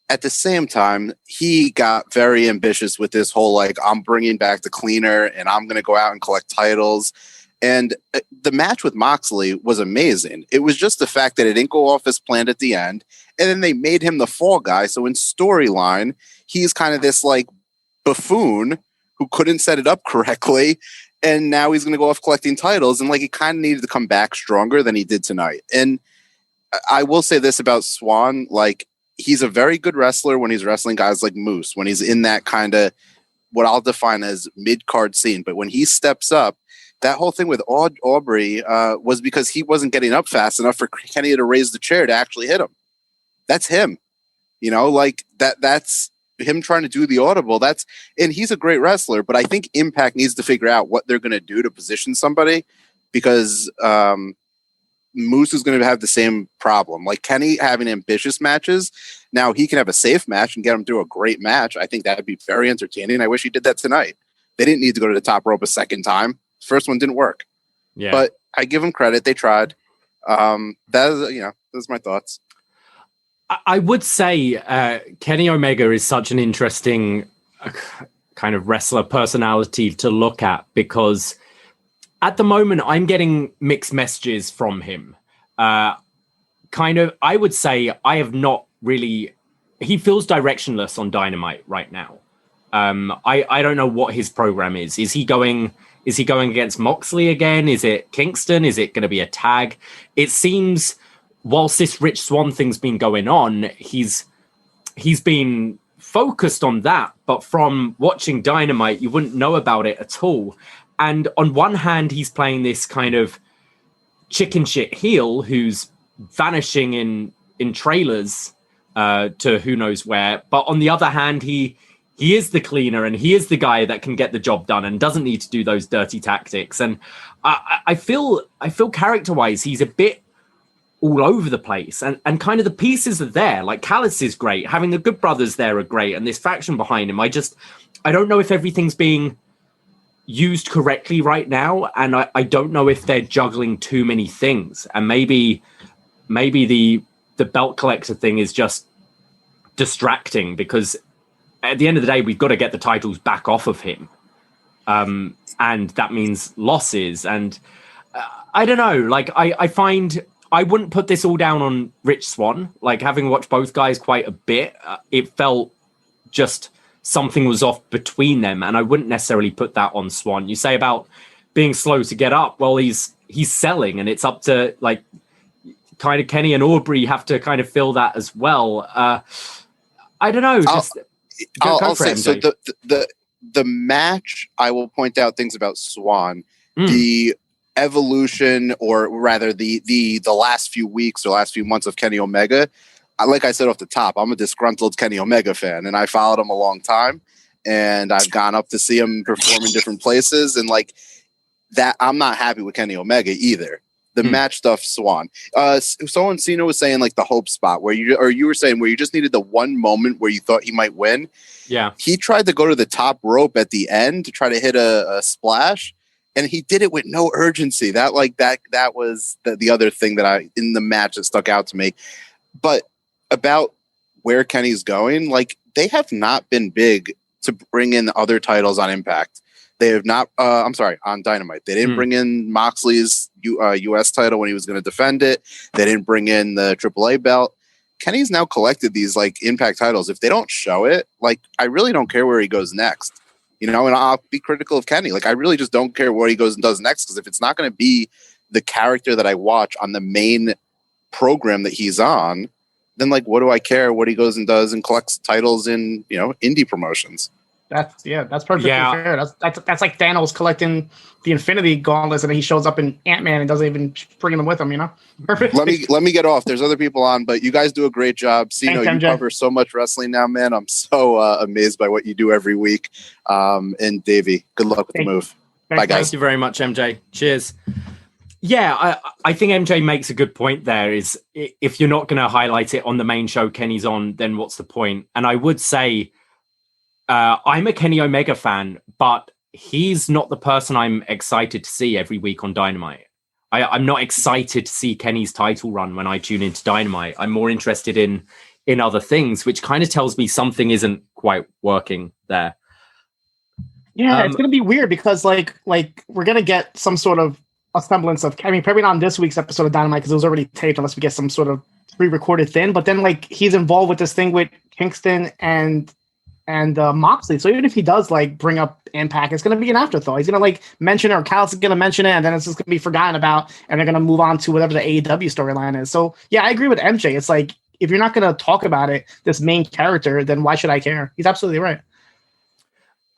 At the same time, he got very ambitious with this whole, I'm bringing back the cleaner and I'm going to go out and collect titles. And the match with Moxley was amazing. It was just the fact that it didn't go off as planned at the end. And then they made him the fall guy. So in storyline, he's kind of this buffoon who couldn't set it up correctly. and now he's going to go off collecting titles, and like he kind of needed to come back stronger than he did tonight. And I will say this about Swann, like he's a very good wrestler when he's wrestling guys like Moose, when he's in that kind of what I'll define as mid-card scene. But when he steps up, that whole thing with Aubrey was because he wasn't getting up fast enough for Kenny to raise the chair to actually hit him. That's him. You know, like that's him trying to do the audible. And he's a great wrestler, but I think Impact needs to figure out what they're going to do to position somebody, because Moose is going to have the same problem. Like Kenny having ambitious matches, now he can have a safe match and get him through a great match. I think that would be very entertaining. I wish he did that tonight. They didn't need to go to the top rope a second time. First one didn't work. Yeah, but I give them credit. They tried. Those are my thoughts. I would say Kenny Omega is such an interesting kind of wrestler personality to look at, because at the moment I'm getting mixed messages from him. I would say I have not really. He feels directionless on Dynamite right now. I don't know what his program is. Is he going against Moxley again? Is it Kingston? Is it going to be a tag? It seems, whilst this Rich Swann thing's been going on, he's been focused on that. But from watching Dynamite, you wouldn't know about it at all. And on one hand, he's playing this kind of chicken shit heel who's vanishing in trailers to who knows where. But on the other hand, he is the cleaner, and he is the guy that can get the job done and doesn't need to do those dirty tactics. And I feel character-wise, he's a bit all over the place. And kind of the pieces are there. Like Callis is great. Having the Good Brothers there are great. And this faction behind him, I don't know if everything's being used correctly right now. And I don't know if they're juggling too many things. And maybe the belt collector thing is just distracting, because at the end of the day, we've got to get the titles back off of him. And that means losses. And I don't know, like I find I wouldn't put this all down on Rich Swann. Like, having watched both guys quite a bit, it felt just something was off between them. And I wouldn't necessarily put that on Swann. You say about being slow to get up. Well, he's selling, and it's up to like kind of Kenny and Aubrey have to kind of fill that as well. I don't know. I'll say MJ. So the match, I will point out things about Swann. The evolution, or rather the last few weeks or last few months of Kenny Omega, like I said off the top, I'm a disgruntled Kenny Omega fan, and I followed him a long time, and I've gone up to see him perform in different places, and like that, I'm not happy with Kenny Omega either. The match stuff, Swann. Someone Siino was saying like the hope spot where you were saying where you just needed the one moment where you thought he might win. Yeah. He tried to go to the top rope at the end to try to hit a splash, and he did it with no urgency. That was the other thing that in the match that stuck out to me. But about where Kenny's going, like they have not been big to bring in other titles on Impact. They have not, on Dynamite. They didn't bring in Moxley's U.S. title when he was going to defend it. They didn't bring in the AAA belt. Kenny's now collected these like Impact titles. If they don't show it, like I really don't care where he goes next. You know, and I'll be critical of Kenny. Like I really just don't care where he goes and does next, because if it's not going to be the character that I watch on the main program that he's on, then like what do I care what he goes and does and collects titles in, you know, indie promotions? That's perfectly fair. That's like Thanos collecting the Infinity Gauntlets, and then he shows up in Ant-Man and doesn't even bring them with him. You know, perfect. Let me get off. There's other people on, but you guys do a great job. Siino, you cover so much wrestling now, man. I'm so amazed by what you do every week. And Davie, good luck with the move. Bye, guys. Thank you very much, MJ. Cheers. Yeah, I think MJ makes a good point there. Is if you're not going to highlight it on the main show Kenny's on, then what's the point? And I would say, I'm a Kenny Omega fan, but he's not the person I'm excited to see every week on Dynamite. I'm not excited to see Kenny's title run when I tune into Dynamite. I'm more interested in other things, which kind of tells me something isn't quite working there. Yeah, it's going to be weird because like we're going to get some sort of a semblance of, I mean, probably not on this week's episode of Dynamite because it was already taped unless we get some sort of pre-recorded thing. But then like he's involved with this thing with Kingston and and Moxley. So even if he does like bring up Impact, it's going to be an afterthought. He's going to like mention it, or Cal's going to mention it, and then it's just going to be forgotten about, and they're going to move on to whatever the AEW storyline is. So yeah, I agree with MJ. It's like, if you're not going to talk about it, this main character, then why should I care? He's absolutely right.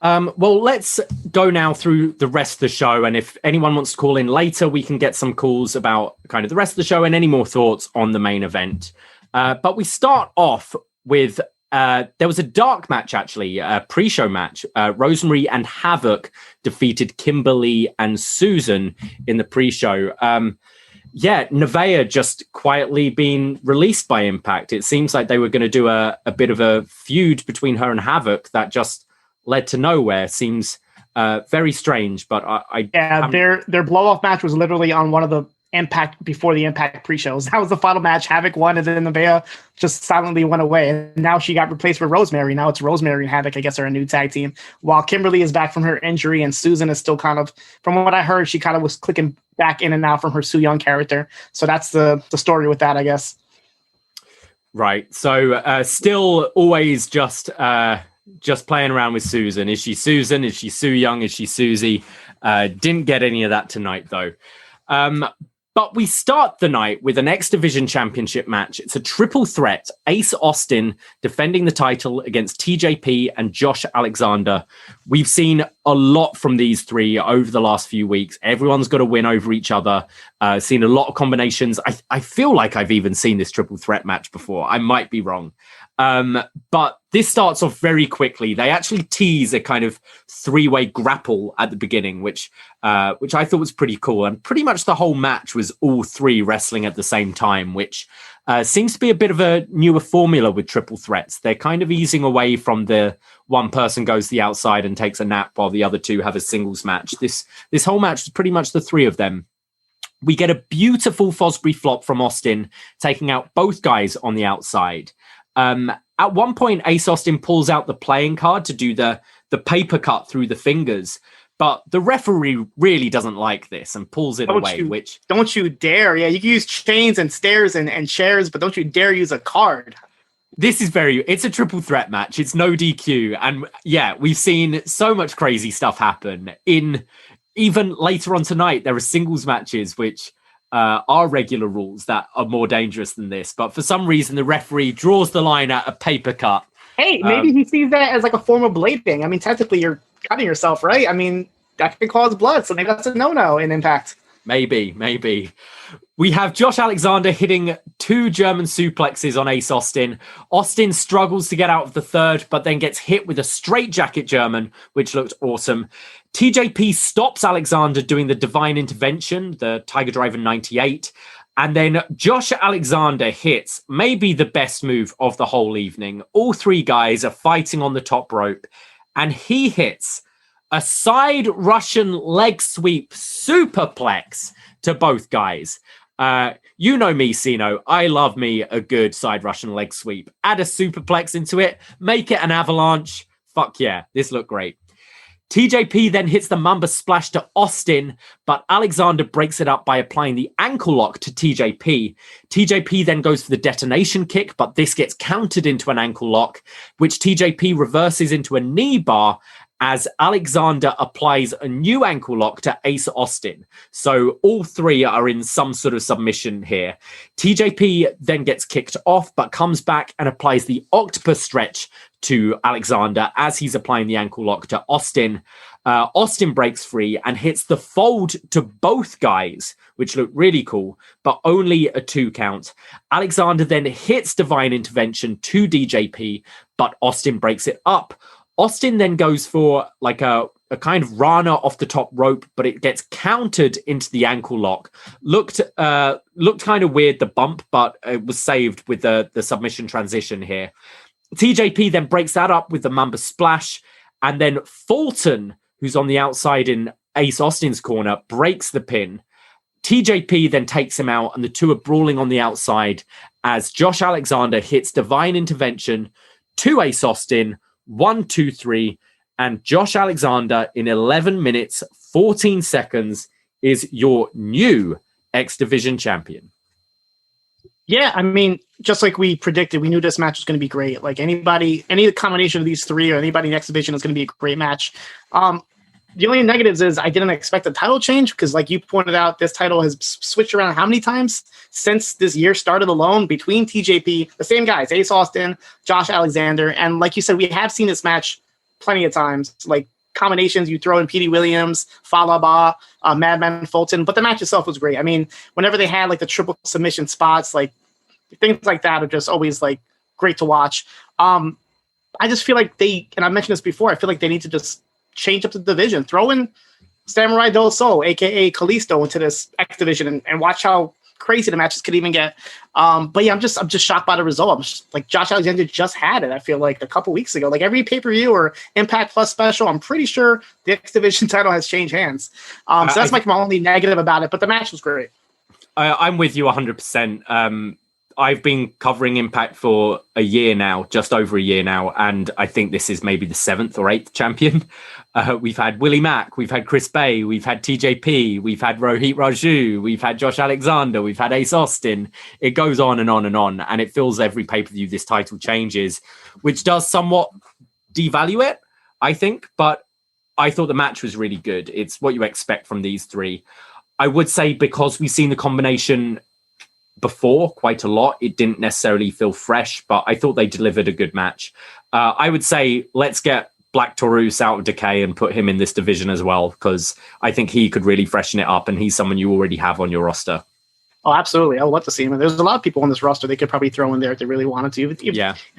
Well, let's go now through the rest of the show. And if anyone wants to call in later, we can get some calls about kind of the rest of the show and any more thoughts on the main event. But we start off with, there was a dark match, actually, a pre-show match. Rosemary and Havoc defeated Kimberly and Susan in the pre-show. Nevaeh just quietly being released by Impact. It seems like they were going to do a bit of a feud between her and Havoc that just led to nowhere. Seems very strange, but their blow-off match was literally on one of the Impact before the Impact pre-shows. That was the final match. Havoc won, and then Nevaeh just silently went away. And now she got replaced with Rosemary. Now it's Rosemary and Havoc, I guess, are a new tag team. While Kimberly is back from her injury, and Susan is still kind of, from what I heard, she kind of was clicking back in and out from her Su Yung character. So that's the story with that, I guess. Right. So still always just playing around with Susan. Is she Susan? Is she Su Yung? Is she Susie? Didn't get any of that tonight, though. But we start the night with an X Division Championship match. It's a triple threat. Ace Austin defending the title against TJP and Josh Alexander. We've seen a lot from these three over the last few weeks. Everyone's got a win over each other. Seen a lot of combinations. I feel like I've even seen this triple threat match before. I might be wrong. But this starts off very quickly. They actually tease a kind of three-way grapple at the beginning, which I thought was pretty cool. And pretty much the whole match was all three wrestling at the same time, which seems to be a bit of a newer formula with triple threats. They're kind of easing away from the one person goes to the outside and takes a nap while the other two have a singles match. This whole match is pretty much the three of them. We get a beautiful Fosbury flop from Austin, taking out both guys on the outside. At one point, Ace Austin pulls out the playing card to do the paper cut through the fingers, but the referee really doesn't like this and pulls it away. Don't you dare! Yeah, you can use chains and stairs and chairs, but don't you dare use a card. This is it's a triple threat match. It's no DQ, and yeah, we've seen so much crazy stuff happen. Even later on tonight, there are singles matches which are regular rules that are more dangerous than this, but for some reason the referee draws the line at a paper cut. Hey, maybe he sees that as like a form of blading. I mean, technically you're cutting yourself, right? I mean, that could cause blood, so maybe that's a no-no in Impact. Maybe. We have Josh Alexander hitting 2 German suplexes on Ace Austin. Austin struggles to get out of the third, but then gets hit with a straight jacket German, which looked awesome. TJP stops Alexander doing the divine intervention, the Tiger Driver 98. And then Josh Alexander hits maybe the best move of the whole evening. All three guys are fighting on the top rope, and he hits a side Russian leg sweep superplex to both guys. You know me, Siino. I love me a good side Russian leg sweep. Add a superplex into it, make it an avalanche. Fuck yeah, this looked great. TJP then hits the Mamba Splash to Austin, but Alexander breaks it up by applying the ankle lock to TJP. TJP then goes for the detonation kick, but this gets countered into an ankle lock, which TJP reverses into a knee bar as Alexander applies a new ankle lock to Ace Austin. So all three are in some sort of submission here. TJP then gets kicked off, but comes back and applies the octopus stretch to Alexander as he's applying the ankle lock to Austin. Austin breaks free and hits the fold to both guys, which looked really cool, but only a 2 count. Alexander then hits divine intervention to DJP, but Austin breaks it up. Austin then goes for like a kind of Rana off the top rope, but it gets countered into the ankle lock. Looked kind of weird, the bump, but it was saved with the submission transition here. TJP then breaks that up with the Mamba Splash, and then Fulton, who's on the outside in Ace Austin's corner, breaks the pin. TJP then takes him out, and the two are brawling on the outside as Josh Alexander hits divine intervention to Ace Austin, 1, 2, 3, and Josh Alexander in 11 minutes, 14 seconds is your new X Division champion. Yeah, I mean, just like we predicted, we knew this match was going to be great. Like any combination of these three or anybody in X Division is going to be a great match. The only negatives is I didn't expect a title change because, like you pointed out, this title has switched around how many times since this year started alone between TJP, the same guys, Ace Austin, Josh Alexander. And like you said, we have seen this match plenty of times, like combinations. You throw in Petey Williams, Falaba, Madman Fulton, but the match itself was great. I mean, whenever they had like the triple submission spots, like things like that are just always like great to watch. I just feel like and I mentioned this before, I feel like they need to just change up the division, throw in Samurai Del Sol, aka Kalisto, into this X Division and watch how crazy the matches could even get. But yeah, I'm just shocked by the result. I'm just, like, Josh Alexander just had it, I feel like, a couple weeks ago. Like every pay-per-view or Impact Plus special, I'm pretty sure the X Division title has changed hands. So that's my only negative about it, but the match was great. I'm with you 100%. I've been covering Impact for a year now, just over a year now, and I think this is maybe the 7th or 8th champion. We've had Willie Mack, we've had Chris Bay, we've had TJP, we've had Rohit Raju, we've had Josh Alexander, we've had Ace Austin. It goes on and on and on, and it feels every pay-per-view this title changes, which does somewhat devalue it, I think, but I thought the match was really good. It's what you expect from these three. I would say because we've seen the combination before quite a lot, it didn't necessarily feel fresh, but I thought they delivered a good match. I would say let's get Black Taurus out of Decay and put him in this division as well, because I think he could really freshen it up, and he's someone you already have on your roster. Oh, absolutely. I would love to see him. And there's a lot of people on this roster they could probably throw in there if they really wanted to. If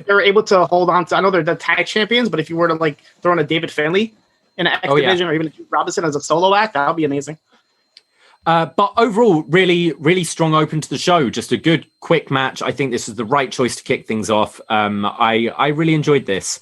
they were able to hold on to, I know they're the tag champions, but if you were to like throw in a David Finlay in an X Division or even a Robinson as a solo act, that would be amazing. But overall, really, really strong open to the show. Just a good, quick match. I think this is the right choice to kick things off. I really enjoyed this.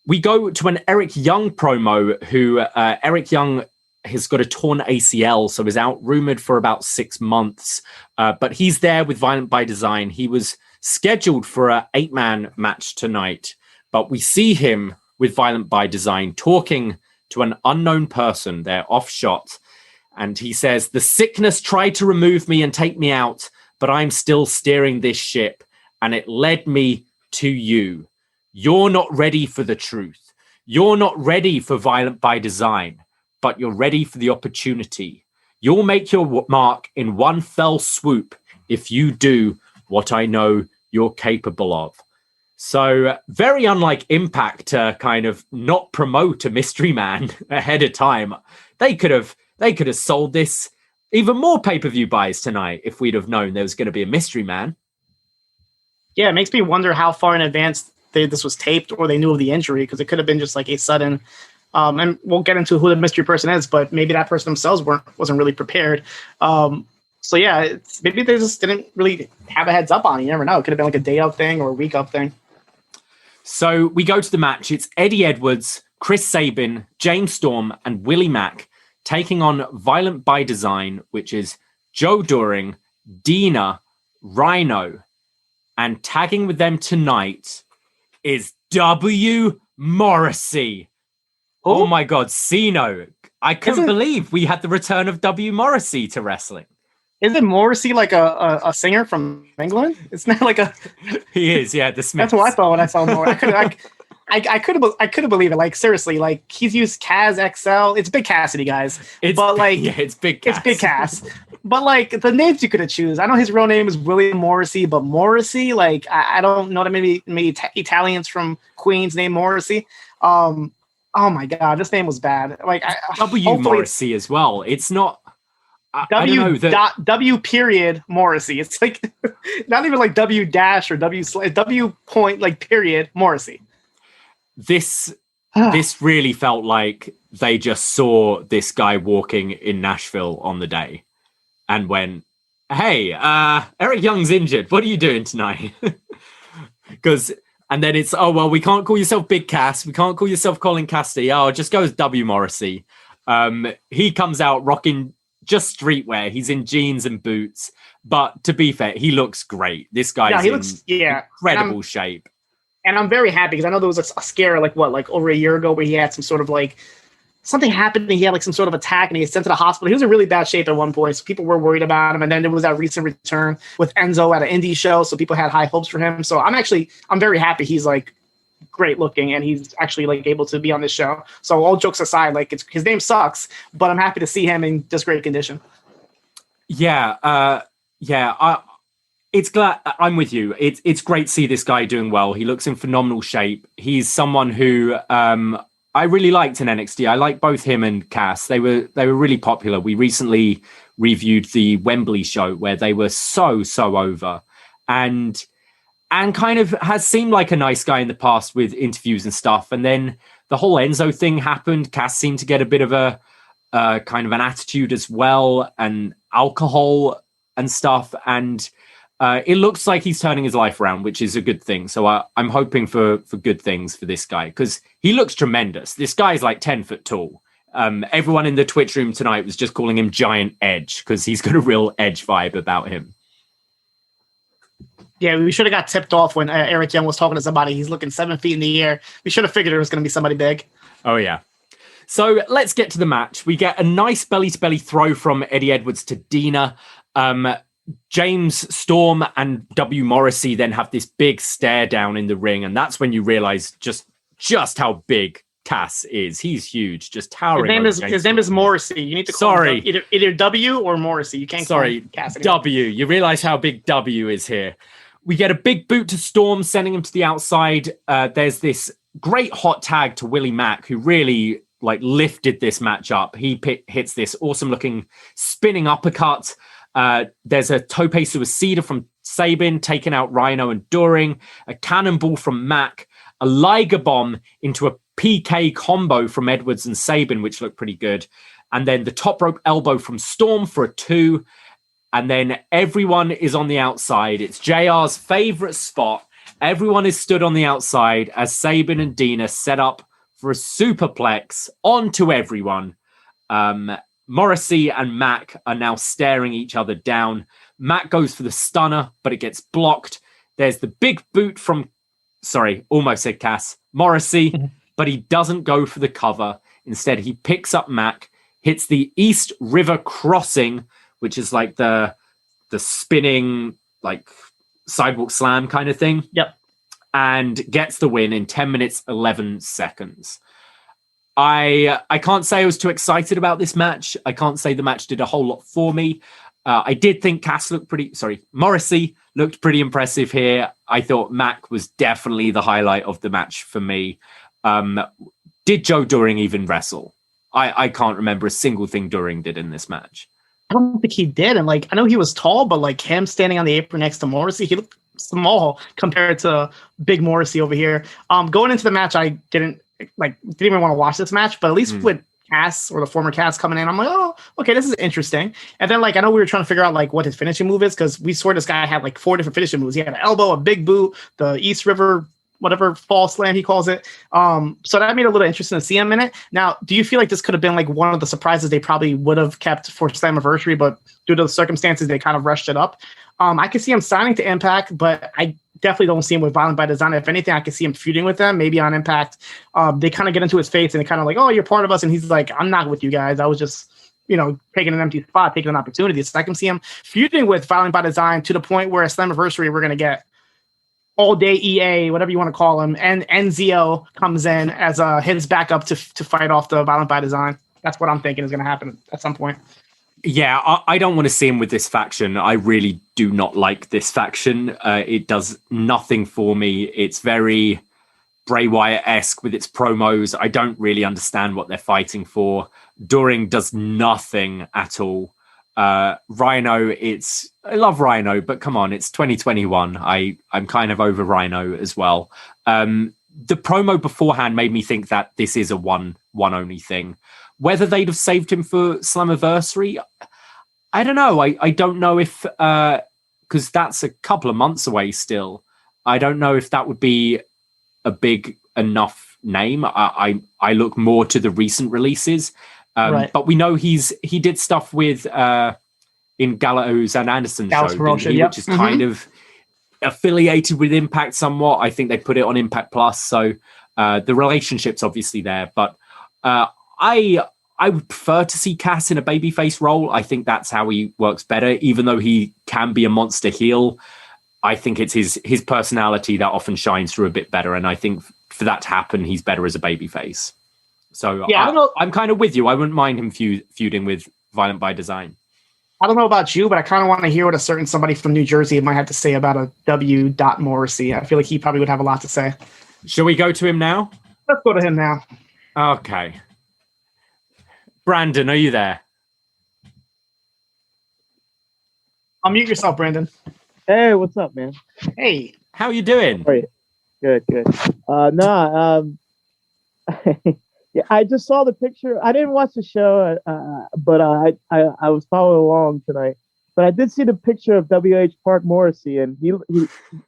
We go to an Eric Young promo, who Eric Young has got a torn ACL, so is out rumored for about 6 months. But he's there with Violent by Design. He was scheduled for an 8-man match tonight, but we see him with Violent by Design talking to an unknown person. They're off shot. And he says, "The sickness tried to remove me and take me out, but I'm still steering this ship. And it led me to you. You're not ready for the truth. You're not ready for Violent by Design, but you're ready for the opportunity. You'll make your mark in one fell swoop if you do what I know you're capable of." So very unlike Impact to kind of not promote a mystery man ahead of time. They could have sold this even more pay-per-view buys tonight if we'd have known there was going to be a mystery man. Yeah, it makes me wonder how far in advance this was taped or they knew of the injury, because it could have been just like a sudden. And we'll get into who the mystery person is, but maybe that person themselves wasn't really prepared. So yeah, maybe they just didn't really have a heads up on it. You never know. It could have been like a day up thing or a week up thing. So we go to the match. It's Eddie Edwards, Chris Sabin, James Storm, and Willie Mack taking on Violent by Design, which is Joe Doering, Deonna, Rhino, and tagging with them tonight is W. Morrissey. Oh my God, Siino. I couldn't believe we had the return of W. Morrissey to wrestling. Isn't Morrissey like a singer from England? It's not like a... He is, yeah, the Smiths. That's what I thought when I saw Morrissey. I couldn't believe it. Like, seriously, like, he's used Kaz XL. It's Big Cassidy, guys. It's Big Cass. It's Big Cass. But, like, the names you could have choose. I know his real name is William Morrissey, but Morrissey, like, I don't know that maybe Italians from Queens named Morrissey. Oh my God, this name was bad. Like, W. Morrissey as well. It's not... W period Morrissey. It's like not even like W dash or W point like period Morrissey. This really felt like they just saw this guy walking in Nashville on the day and went, "Hey, Eric Young's injured. What are you doing tonight?" And then it's, "Oh, well, we can't call yourself Big Cass. We can't call yourself Colin Cassidy. Oh, just go as W. Morrissey." He comes out rocking just streetwear. He's in jeans and boots. But to be fair, he looks great. This guy's incredible shape. And I'm very happy because I know there was a scare like over a year ago where he had some sort of like something happened. He had like some sort of attack and he was sent to the hospital. He was in really bad shape at one point, so people were worried about him. And then there was that recent return with Enzo at an indie show, so people had high hopes for him. So I'm very happy he's like great looking and he's actually like able to be on this show. So all jokes aside, like his name sucks, but I'm happy to see him in just great condition. It's glad I'm with you. It's great to see this guy doing well. He looks in phenomenal shape. He's someone who I really liked in NXT. I like both him and Cass. They were really popular. We recently reviewed the Wembley show where they were so over, and kind of has seemed like a nice guy in the past with interviews and stuff. And then the whole Enzo thing happened. Cass seemed to get a bit of a kind of an attitude as well, and alcohol and stuff. And it looks like he's turning his life around, which is a good thing. So I'm hoping for good things for this guy because he looks tremendous. This guy's like 10 foot tall. Everyone in the Twitch room tonight was just calling him Giant Edge because he's got a real Edge vibe about him. Yeah, we should have got tipped off when Eric Young was talking to somebody. He's looking 7 feet in the air. We should have figured it was going to be somebody big. Oh, yeah. So let's get to the match. We get a nice belly-to-belly throw from Eddie Edwards to Dina. James Storm and W. Morrissey then have this big stare down in the ring, and that's when you realize just how big Cass is. He's huge, just towering. His name is Morrissey. You need to call him either W or Morrissey. You can't call him Cass anymore. W. You realize how big W is here. We get a big boot to Storm, sending him to the outside. There's this great hot tag to Willie Mack, who really like lifted this match up. He hits this awesome looking spinning uppercut. There's a tope suicida from Sabin, taking out Rhino and Doering, a cannonball from Mack, a Liger bomb into a PK combo from Edwards and Sabin, which looked pretty good. And then the top rope elbow from Storm for a 2. And then everyone is on the outside. It's JR's favorite spot. Everyone is stood on the outside as Sabin and Dina set up for a superplex onto everyone. Morrissey and Mack are now staring each other down. Mack goes for the stunner, but it gets blocked. There's the big boot from, almost said Cass, Morrissey, but he doesn't go for the cover. Instead, he picks up Mack, hits the East River Crossing, which is like the spinning, like sidewalk slam kind of thing. Yep. And gets the win in 10 minutes, 11 seconds. I can't say I was too excited about this match. I can't say the match did a whole lot for me. I did think Morrissey looked pretty impressive here. I thought Mack was definitely the highlight of the match for me. Did Joe Doering even wrestle? I can't remember a single thing Doering did in this match. I don't think he did. And like, I know he was tall, but like him standing on the apron next to Morrissey, he looked small compared to big Morrissey over here. Going into the match, I didn't even want to watch this match, but at least with Cass or the former Cass coming in, I'm like, oh, okay, this is interesting. And then like, I know we were trying to figure out like what his finishing move is because we swore this guy had like 4 different finishing moves. He had an elbow, a big boot, the East River, whatever fall slam he calls it. So that made it a little interesting to see him in it. Now, do you feel like this could have been like one of the surprises they probably would have kept for Slammiversary, but due to the circumstances, they kind of rushed it up? I could see him signing to Impact, but I definitely don't see him with Violent by Design. If anything, I could see him feuding with them, maybe on Impact. They kind of get into his face and they kind of like, oh, you're part of us. And he's like, I'm not with you guys. I was just, taking an empty spot, taking an opportunity. So I can see him feuding with Violent by Design to the point where at Slammiversary, we're going to get All Day EA, whatever you want to call him, and Nzio comes in as his backup to fight off the Violent by Design. That's what I'm thinking is going to happen at some point. Yeah, I don't want to see him with this faction. I really do not like this faction. It does nothing for me. It's very Bray Wyatt-esque with its promos. I don't really understand what they're fighting for. Doering does nothing at all. Rhino, I love Rhino, but come on, it's 2021. I'm kind of over Rhino as well. The promo beforehand made me think that this is a one only thing. Whether they'd have saved him for Slammiversary, I don't know. I don't know if because that's a couple of months away still. I don't know if that would be a big enough name. I look more to the recent releases. Right. But we know he did stuff with in Gallows and Anderson show, promotion, which is kind of affiliated with Impact somewhat. I think they put it on Impact Plus, so the relationship's obviously there. But I would prefer to see Cass in a babyface role. I think that's how he works better, even though he can be a monster heel. I think it's his personality that often shines through a bit better, and I think for that to happen, he's better as a babyface. So yeah, I don't know. I'm kind of with you. I wouldn't mind him feuding with Violent by Design. I don't know about you, but I kind of want to hear what a certain somebody from New Jersey might have to say about a W. Morrissey. I feel like he probably would have a lot to say. Shall we go to him now? Let's go to him now. Okay. Brandon, are you there? Unmute yourself, Brandon. Hey, what's up, man? Hey. How are you doing? How are you? Good. Yeah, I just saw the picture. I didn't watch the show, but I was following along tonight. But I did see the picture of W.H. Park Morrissey, and he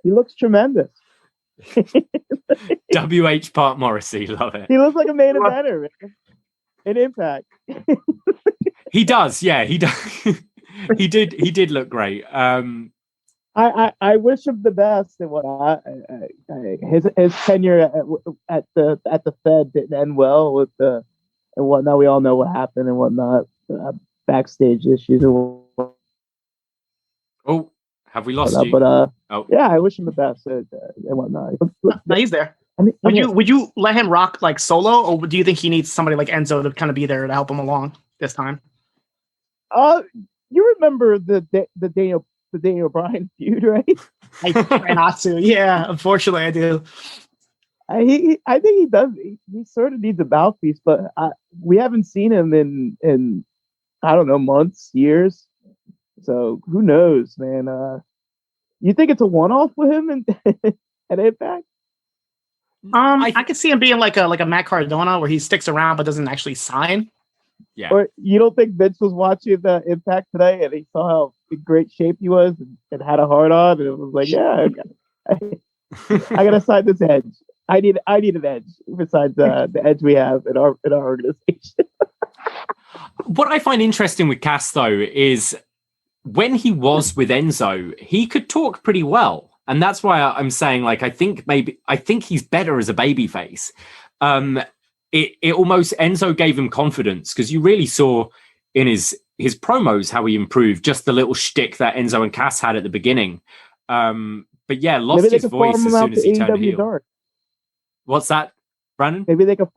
looks tremendous. W.H. Park Morrissey, love it. He looks like a main eventer, man. In Impact. He does, yeah. He does. He did look great. I wish him the best, and what his tenure at the Fed didn't end well with and whatnot. We all know what happened and whatnot, backstage issues and whatnot. Oh, have we lost you? But yeah, I wish him the best and whatnot. No, he's there. I mean, would you let him rock like solo, or do you think he needs somebody like Enzo to kind of be there to help him along this time? You remember the Daniel Bryan feud, right? I try not to. Yeah, unfortunately, I do. I think he does. He sort of needs a mouthpiece, but we haven't seen him in I don't know, months, years. So who knows, man? You think it's a one-off with him at Impact? I could see him being like a Matt Cardona, where he sticks around but doesn't actually sign. Yeah. Or you don't think Vince was watching the Impact today and he saw how in great shape he was and had a heart on, and it was like, yeah, I gotta sign this Edge. I need an Edge besides the Edge we have in our organization. What I find interesting with Cass though is when he was with Enzo, he could talk pretty well. And that's why I'm saying, like, I think he's better as a babyface. It almost, Enzo gave him confidence, because you really saw in his promos how he improved, just the little shtick that Enzo and Cass had at the beginning. But yeah, lost his voice as soon as he turned heel. Dark. What's that, Brandon? Maybe they could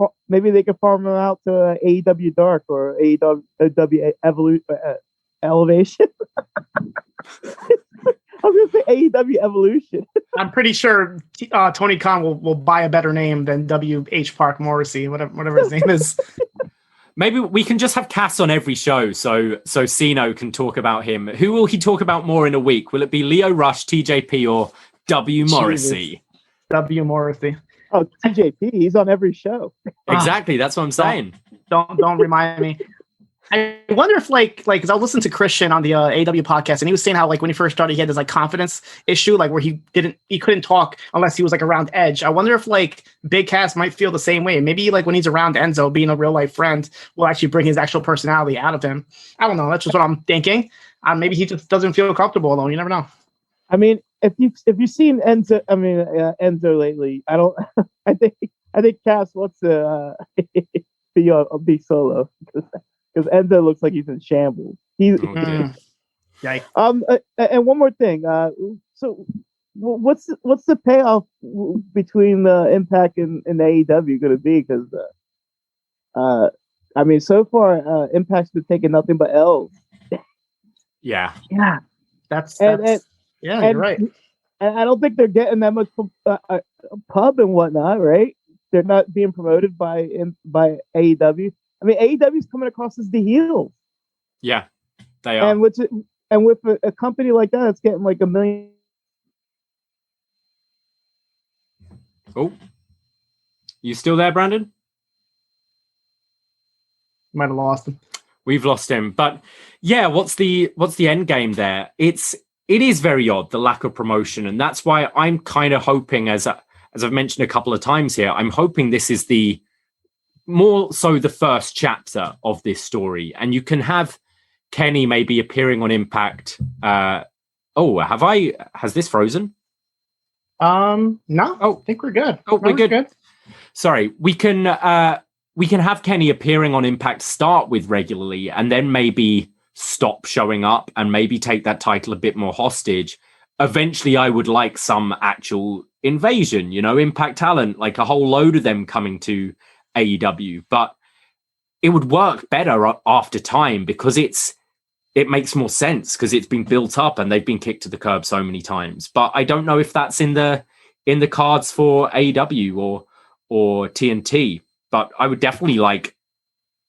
farm him out to AEW Dark or AEW Elevation. I was going to say AEW Evolution. I'm pretty sure Tony Khan will buy a better name than W.H. Park Morrissey, whatever his name is. Maybe we can just have Cass on every show so Siino can talk about him. Who will he talk about more in a week? Will it be Lio Rush, TJP, or W. Morrissey? Jesus. W. Morrissey. Oh, TJP, he's on every show. Exactly, that's what I'm saying. Don't remind me. I wonder if because I was listening to Christian on the AW podcast, and he was saying how like when he first started, he had this like confidence issue, like where he couldn't talk unless he was like around Edge. I wonder if like Big Cass might feel the same way. Maybe like when he's around Enzo, being a real life friend will actually bring his actual personality out of him. I don't know. That's just what I'm thinking. Maybe he just doesn't feel comfortable alone. You never know. I mean, if you've seen Enzo, Enzo lately, I think Cass wants to be solo. Because Enzo looks like he's in shambles. Yikes. And one more thing. So, what's the payoff between the Impact and AEW going to be? Because, so far, Impact's been taking nothing but L's. Yeah. That's you're right. And I don't think they're getting that much pub and whatnot, right? They're not being promoted by AEW. I mean, AEW's coming across as the heels. Yeah, they are. And with a company like that, it's getting like $1 million. Oh, you still there, Brandon? Might have lost him. We've lost him, but yeah, what's the end game there? It is very odd, the lack of promotion, and that's why I'm kind of hoping, as I've mentioned a couple of times here, I'm hoping this is more so the first chapter of this story, and you can have Kenny maybe appearing on Impact. Has this frozen? No. Oh, I think we're good. Oh, we're good. Sorry, we can we can have Kenny appearing on Impact to start with regularly and then maybe stop showing up and maybe take that title a bit more hostage. Eventually, I would like some actual invasion, Impact talent, like a whole load of them coming to AEW. But it would work better after time because it makes more sense because it's been built up and they've been kicked to the curb so many times. But I don't know if that's in the cards for AEW or TNT. But I would definitely like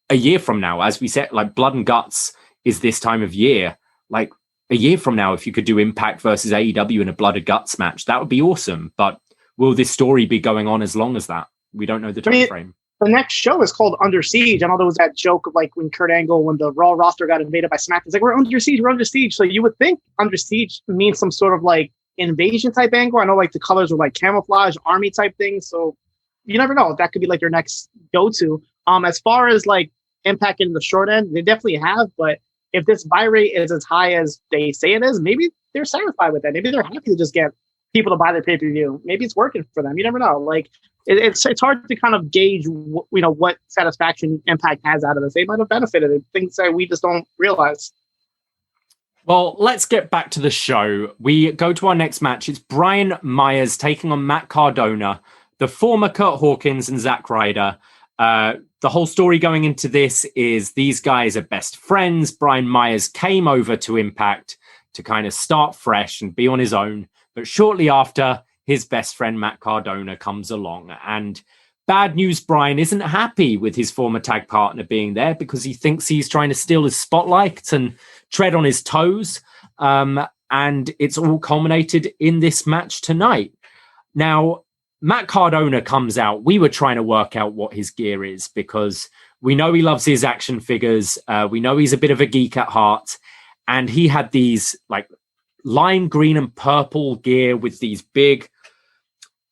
a year from now, as we said, like Blood and Guts is this time of year. Like a year from now, if you could do Impact versus AEW in a Blood and Guts match, that would be awesome. But will this story be going on as long as that? We don't know the time frame. The next show is called Under Siege. I know there was that joke of like when Kurt Angle, when the Raw roster got invaded by SmackDown, it's like, we're under siege, we're under siege. So you would think Under Siege means some sort of like invasion type angle. I know like the colors were like camouflage, army type thing. So you never know. That could be like their next go-to. As far as like Impact in the short end, they definitely have. But if this buy rate is as high as they say it is, maybe they're satisfied with that. Maybe they're happy to just get people to buy their pay-per-view. Maybe it's working for them. You never know. Like it's hard to kind of gauge, what satisfaction Impact has out of this. They might have benefited. Things that we just don't realize. Well, let's get back to the show. We go to our next match. It's Brian Myers taking on Matt Cardona, the former Kurt Hawkins and Zack Ryder. The whole story going into this is these guys are best friends. Brian Myers came over to Impact to kind of start fresh and be on his own. But shortly after, his best friend Matt Cardona comes along. And bad news, Brian isn't happy with his former tag partner being there because he thinks he's trying to steal his spotlight and tread on his toes. And it's all culminated in this match tonight. Now, Matt Cardona comes out. We were trying to work out what his gear is because we know he loves his action figures. We know he's a bit of a geek at heart. And he had these like lime green and purple gear with these big,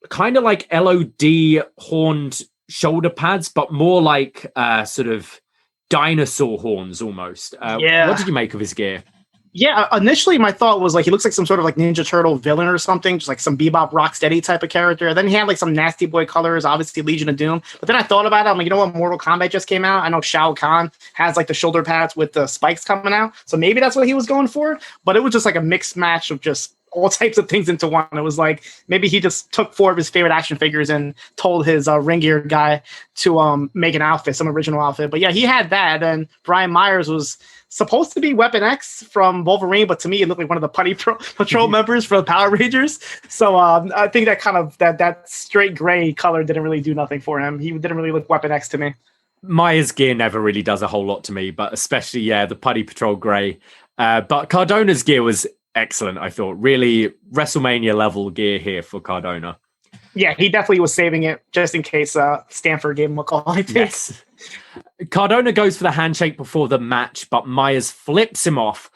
kind of like LOD horned shoulder pads, but more like sort of dinosaur horns almost. Yeah. What did you make of his gear? Yeah, initially my thought was like he looks like some sort of like Ninja Turtle villain or something, just like some Bebop Rocksteady type of character. Then he had like some Nasty Boy colors, obviously Legion of Doom. But then I thought about it. I'm like, you know what? Mortal Kombat just came out. I know Shao Kahn has like the shoulder pads with the spikes coming out. So maybe that's what he was going for. But it was just like a mixed match of just all types of things into one. It was like maybe he just took 4 of his favorite action figures and told his ring gear guy to make an outfit, some original outfit. But yeah, he had that. And Brian Myers was supposed to be Weapon X from Wolverine, but to me it looked like one of the Putty Patrol members for the Power Rangers. So I think that kind of that straight gray color didn't really do nothing for him. He didn't really look Weapon X to me. Myers' gear never really does a whole lot to me, but especially the Putty Patrol gray. But Cardona's gear was excellent, I thought. Really WrestleMania level gear here for Cardona. Yeah, he definitely was saving it just in case Stanford gave him a call, I think. Yes. Cardona goes for the handshake before the match, but Myers flips him off.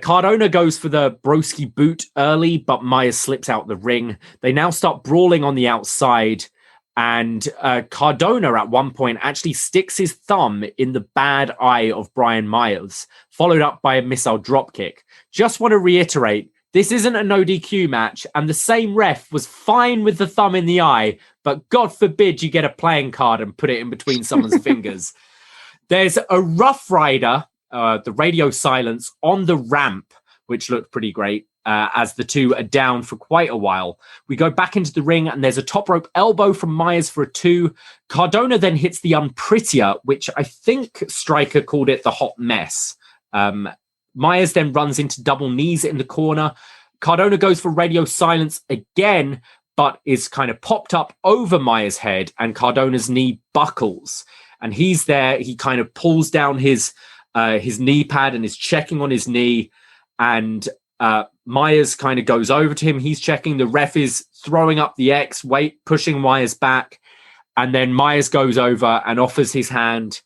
Cardona goes for the broski boot early, but Myers slips out the ring. They now start brawling on the outside, and Cardona at one point actually sticks his thumb in the bad eye of Brian Myers, followed up by a missile dropkick. Just want to reiterate, this isn't a no DQ match, and the same ref was fine with the thumb in the eye, but God forbid you get a playing card and put it in between someone's fingers. There's a Rough Rider, the radio silence, on the ramp, which looked pretty great, as the two are down for quite a while. We go back into the ring, and there's a top rope elbow from Myers for a 2. Cardona then hits the Unprettier, which I think Stryker called it the hot mess. Myers then runs into double knees in the corner. Cardona goes for radio silence again, but is kind of popped up over Myers' head, and Cardona's knee buckles. And he's there. He kind of pulls down his knee pad and is checking on his knee. And Myers kind of goes over to him. He's checking. The ref is throwing up the X, pushing Myers back. And then Myers goes over and offers his hand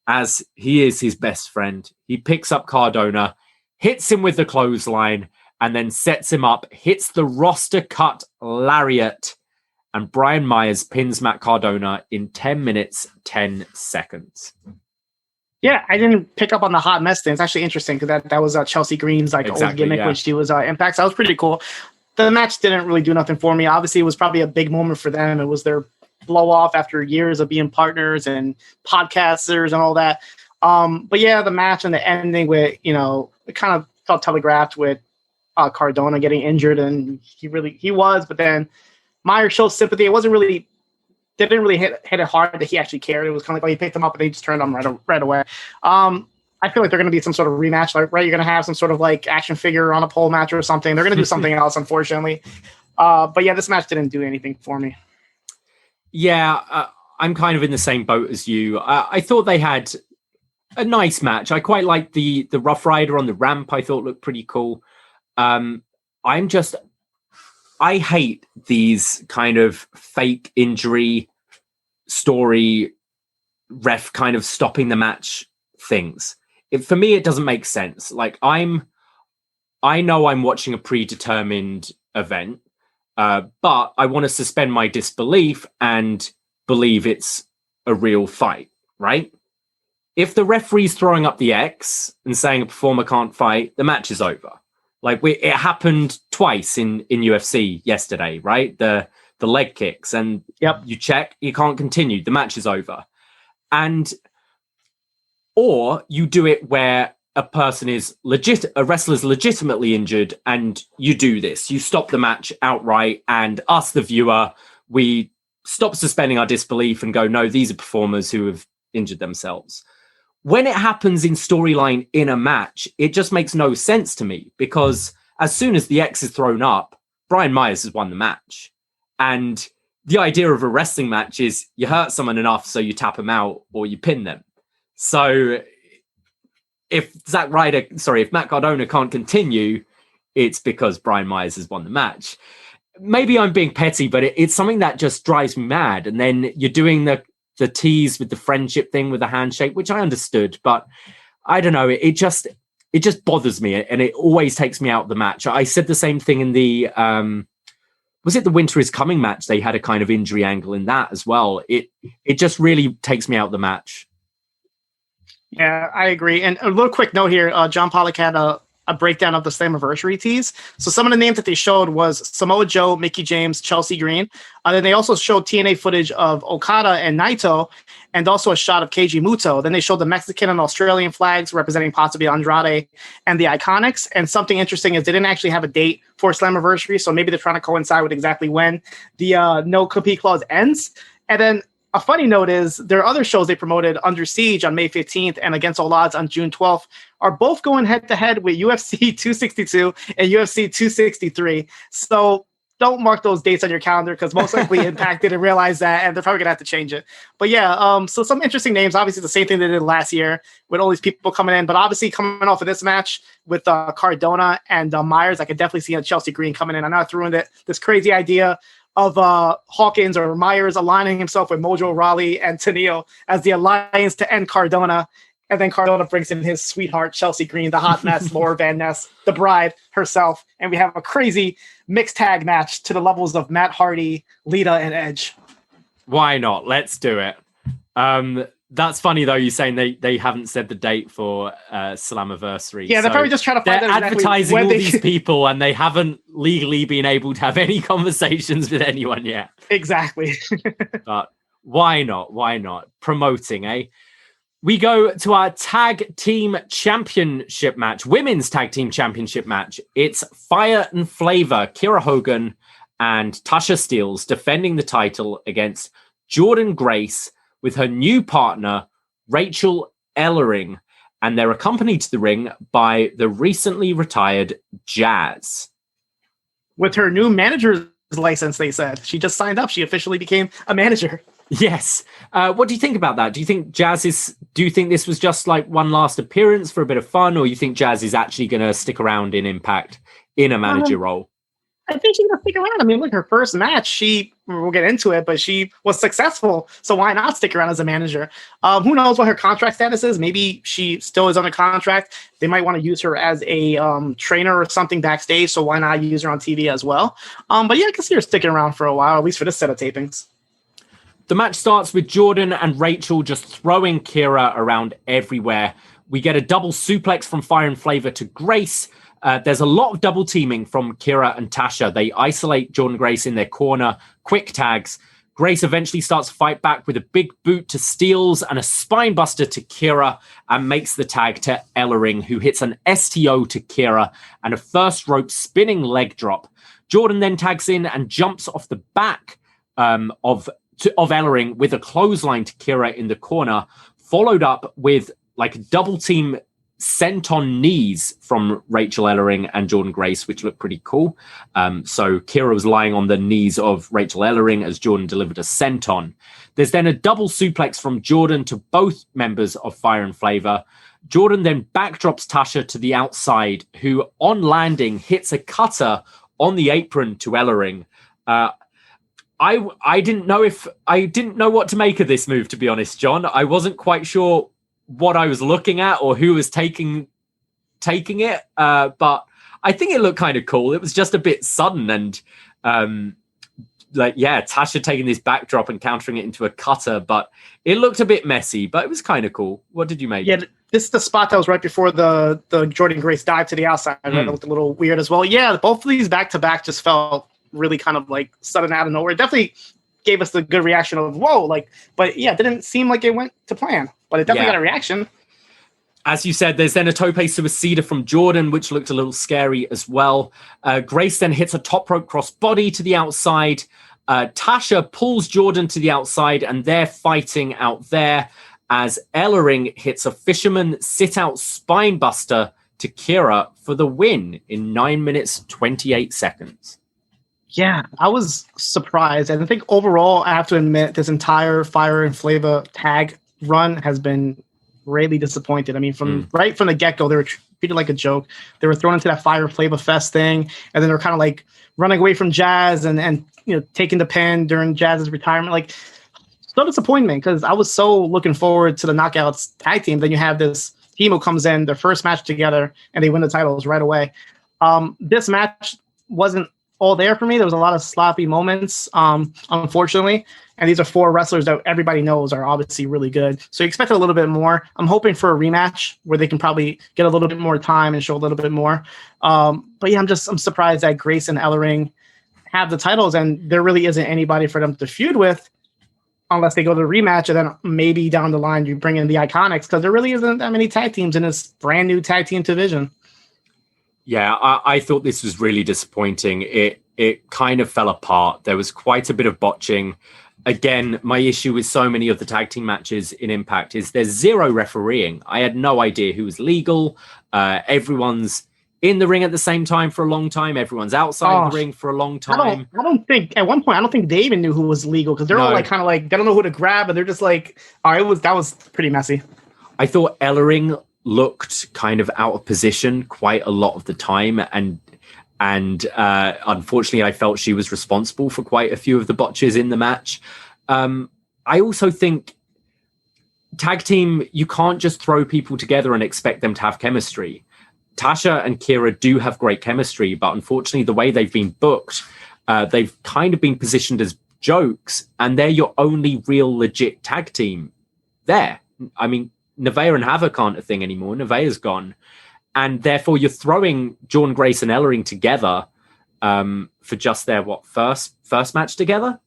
as he is his best friend. He picks up Cardona, hits him with the clothesline, and then sets him up, hits the roster cut lariat, and Brian Myers pins Matt Cardona in 10 minutes, 10 seconds. Yeah, I didn't pick up on the hot mess thing. It's actually interesting because that was Chelsea Green's old gimmick, when she was Impact. So that was pretty cool. The match didn't really do nothing for me. Obviously, it was probably a big moment for them. It was their blow off after years of being partners and podcasters and all that. But yeah, the match and the ending with, it kind of felt telegraphed with Cardona getting injured, and he was, but then Myers showed sympathy. It wasn't really, they didn't really hit it hard that he actually cared. It was kind of like, he picked him up and they just turned him right away. I feel like they're going to be some sort of rematch, right? You're going to have some sort of like action figure on a pole match or something. They're going to do something else, unfortunately. But yeah, this match didn't do anything for me. Yeah, I'm kind of in the same boat as you. I thought they had a nice match. I quite liked the Rough Rider on the ramp. I thought looked pretty cool. I hate these kind of fake injury story ref kind of stopping the match things. For me, it doesn't make sense. Like I know I'm watching a predetermined event, but I want to suspend my disbelief and believe it's a real fight, right? If the referee's throwing up the X and saying a performer can't fight, the match is over. Like it happened twice in UFC yesterday, right? The leg kicks, and you check, you can't continue. The match is over. Or you do it where a wrestler's legitimately injured, and you do this. You stop the match outright, and us, the viewer, we stop suspending our disbelief and go, no, these are performers who have injured themselves. When it happens in storyline in a match, it just makes no sense to me, because as soon as the X is thrown up, Brian Myers has won the match. And the idea of a wrestling match is you hurt someone enough so you tap them out or you pin them. So if Matt Cardona can't continue, it's because Brian Myers has won the match. Maybe I'm being petty, but it's something that just drives me mad. And then you're doing the tease with the friendship thing with the handshake, which I understood, but I don't know. It just bothers me, and it always takes me out of the match. I said the same thing in the was it the Winter is Coming match? They had a kind of injury angle in that as well. It just really takes me out of the match. Yeah, I agree. And a little quick note here, John Pollock had a breakdown of the Slammiversary tease. So some of the names that they showed was Samoa Joe, Mickie James, Chelsea Green. Then they also showed TNA footage of Okada and Naito, and also a shot of Keiji Muto. Then they showed the Mexican and Australian flags representing possibly Andrade and the Iconics. And something interesting is they didn't actually have a date for Slammiversary, so maybe they're trying to coincide with exactly when the no compete clause ends. And then a funny note is there are other shows they promoted, Under Siege on May 15th and Against All Odds on June 12th, are both going head-to-head with UFC 262 and UFC 263. So don't mark those dates on your calendar, because most likely Impact didn't realize that, and they're probably going to have to change it. But yeah, so some interesting names. Obviously, the same thing they did last year with all these people coming in. But obviously, coming off of this match with Cardona and Myers, I could definitely see Chelsea Green coming in. I know I threw in this crazy idea of Hawkins or Myers aligning himself with Mojo Rawley and Tenille as the alliance to end Cardona. And then Cardona brings in his sweetheart, Chelsea Green, the hot mess, Laura Van Ness, the bride herself. And we have a crazy mixed tag match to the levels of Matt Hardy, Lita, and Edge. Why not? Let's do it. That's funny, though, you saying they haven't said the date for Slammiversary. Yeah, they're probably just trying to find out advertising all these people, and they haven't legally been able to have any conversations with anyone yet. Exactly. But why not? Why not? Promoting, eh? We go to our tag team championship match, women's tag team championship match. It's Fire and Flava, Kiera Hogan and Tasha Steelz defending the title against Jordynne Grace with her new partner, Rachel Ellering. And they're accompanied to the ring by the recently retired Jazz. With her new manager's license, they said. She just signed up. She officially became a manager. Yes. What do you think about that? Do you think do you think this was just like one last appearance for a bit of fun, or you think Jazz is actually going to stick around in Impact in a manager role? I think she's going to stick around. I mean, look, her first match, we'll get into it, but she was successful. So why not stick around as a manager? Who knows what her contract status is? Maybe she still is under contract. They might want to use her as a trainer or something backstage. So why not use her on TV as well? But yeah, I can see her sticking around for a while, at least for this set of tapings. The match starts with Jordynne and Rachel just throwing Kiera around everywhere. We get a double suplex from Fire and Flava to Grace. There's a lot of double teaming from Kiera and Tasha. They isolate Jordynne Grace in their corner. Quick tags. Grace eventually starts to fight back with a big boot to Steels and a spinebuster to Kira and makes the tag to Ellering, who hits an STO to Kira and a first rope spinning leg drop. Jordynne then tags in and jumps off the back of Ellering with a clothesline to Kira in the corner, followed up with like a double team senton knees from Rachel Ellering and Jordynne Grace, which looked pretty cool. So Kira was lying on the knees of Rachel Ellering as Jordynne delivered a senton. There's then a double suplex from Jordynne to both members of Fire and Flava. Jordynne then backdrops Tasha to the outside, who on landing hits a cutter on the apron to Ellering. I didn't know what to make of this move, to be honest, John. I wasn't quite sure what I was looking at or who was taking it. But I think it looked kind of cool. It was just a bit sudden and Tasha taking this backdrop and countering it into a cutter, but it looked a bit messy, but it was kind of cool. What did you make? Yeah, this is the spot that was right before the Jordynne Grace dive to the outside. Right? It looked a little weird as well. Yeah, both of these back-to-back just felt really kind of like sudden out of nowhere. It definitely gave us the good reaction of, whoa, but yeah, it didn't seem like it went to plan. But it definitely got a reaction. As you said, there's then a tope suicida from Jordynne, which looked a little scary as well. Grace then hits a top rope cross body to the outside. Tasha pulls Jordynne to the outside, and they're fighting out there as Ellering hits a fisherman sit-out spine buster to Kira for the win in 9 minutes, 28 seconds. Yeah, I was surprised. And I think overall, I have to admit, this entire Fire and Flava tag run has been really disappointed. I mean, right from the get-go, they were treated like a joke. They were thrown into that Fire Flava Fest thing, and then they're kind of like running away from Jazz and taking the pin during Jazz's retirement. Like, so disappointment, because I was so looking forward to the Knockouts tag team. Then you have this team who comes in, their first match together, and they win the titles right away. This match wasn't all there for me. There was a lot of sloppy moments, unfortunately. And these are four wrestlers that everybody knows are obviously really good. So you expect a little bit more. I'm hoping for a rematch where they can probably get a little bit more time and show a little bit more. But yeah, I'm surprised that Grace and Ellering have the titles, and there really isn't anybody for them to feud with unless they go to the rematch, and then maybe down the line you bring in the Iconics, because there really isn't that many tag teams in this brand new tag team division. Yeah, I thought this was really disappointing. It kind of fell apart. There was quite a bit of botching. Again, my issue with so many of the tag team matches in Impact is there's zero refereeing. I had no idea who was legal. Everyone's in the ring at the same time for a long time. Everyone's outside the ring for a long time. I don't think at one point, I don't think they even knew who was legal, because they're all like kind of like, they don't know who to grab, and they're just like, that was pretty messy. I thought Ellering looked kind of out of position quite a lot of the time, and unfortunately I felt she was responsible for quite a few of the botches in the match. I also think tag team, you can't just throw people together and expect them to have chemistry. Tasha and Kira do have great chemistry, but unfortunately the way they've been booked, they've kind of been positioned as jokes, and they're your only real legit tag team there. I mean, Nevaeh and Havoc aren't a thing anymore. Nevaeh's gone. And therefore you're throwing Jordynne Grace and Ellering together for just their first match together.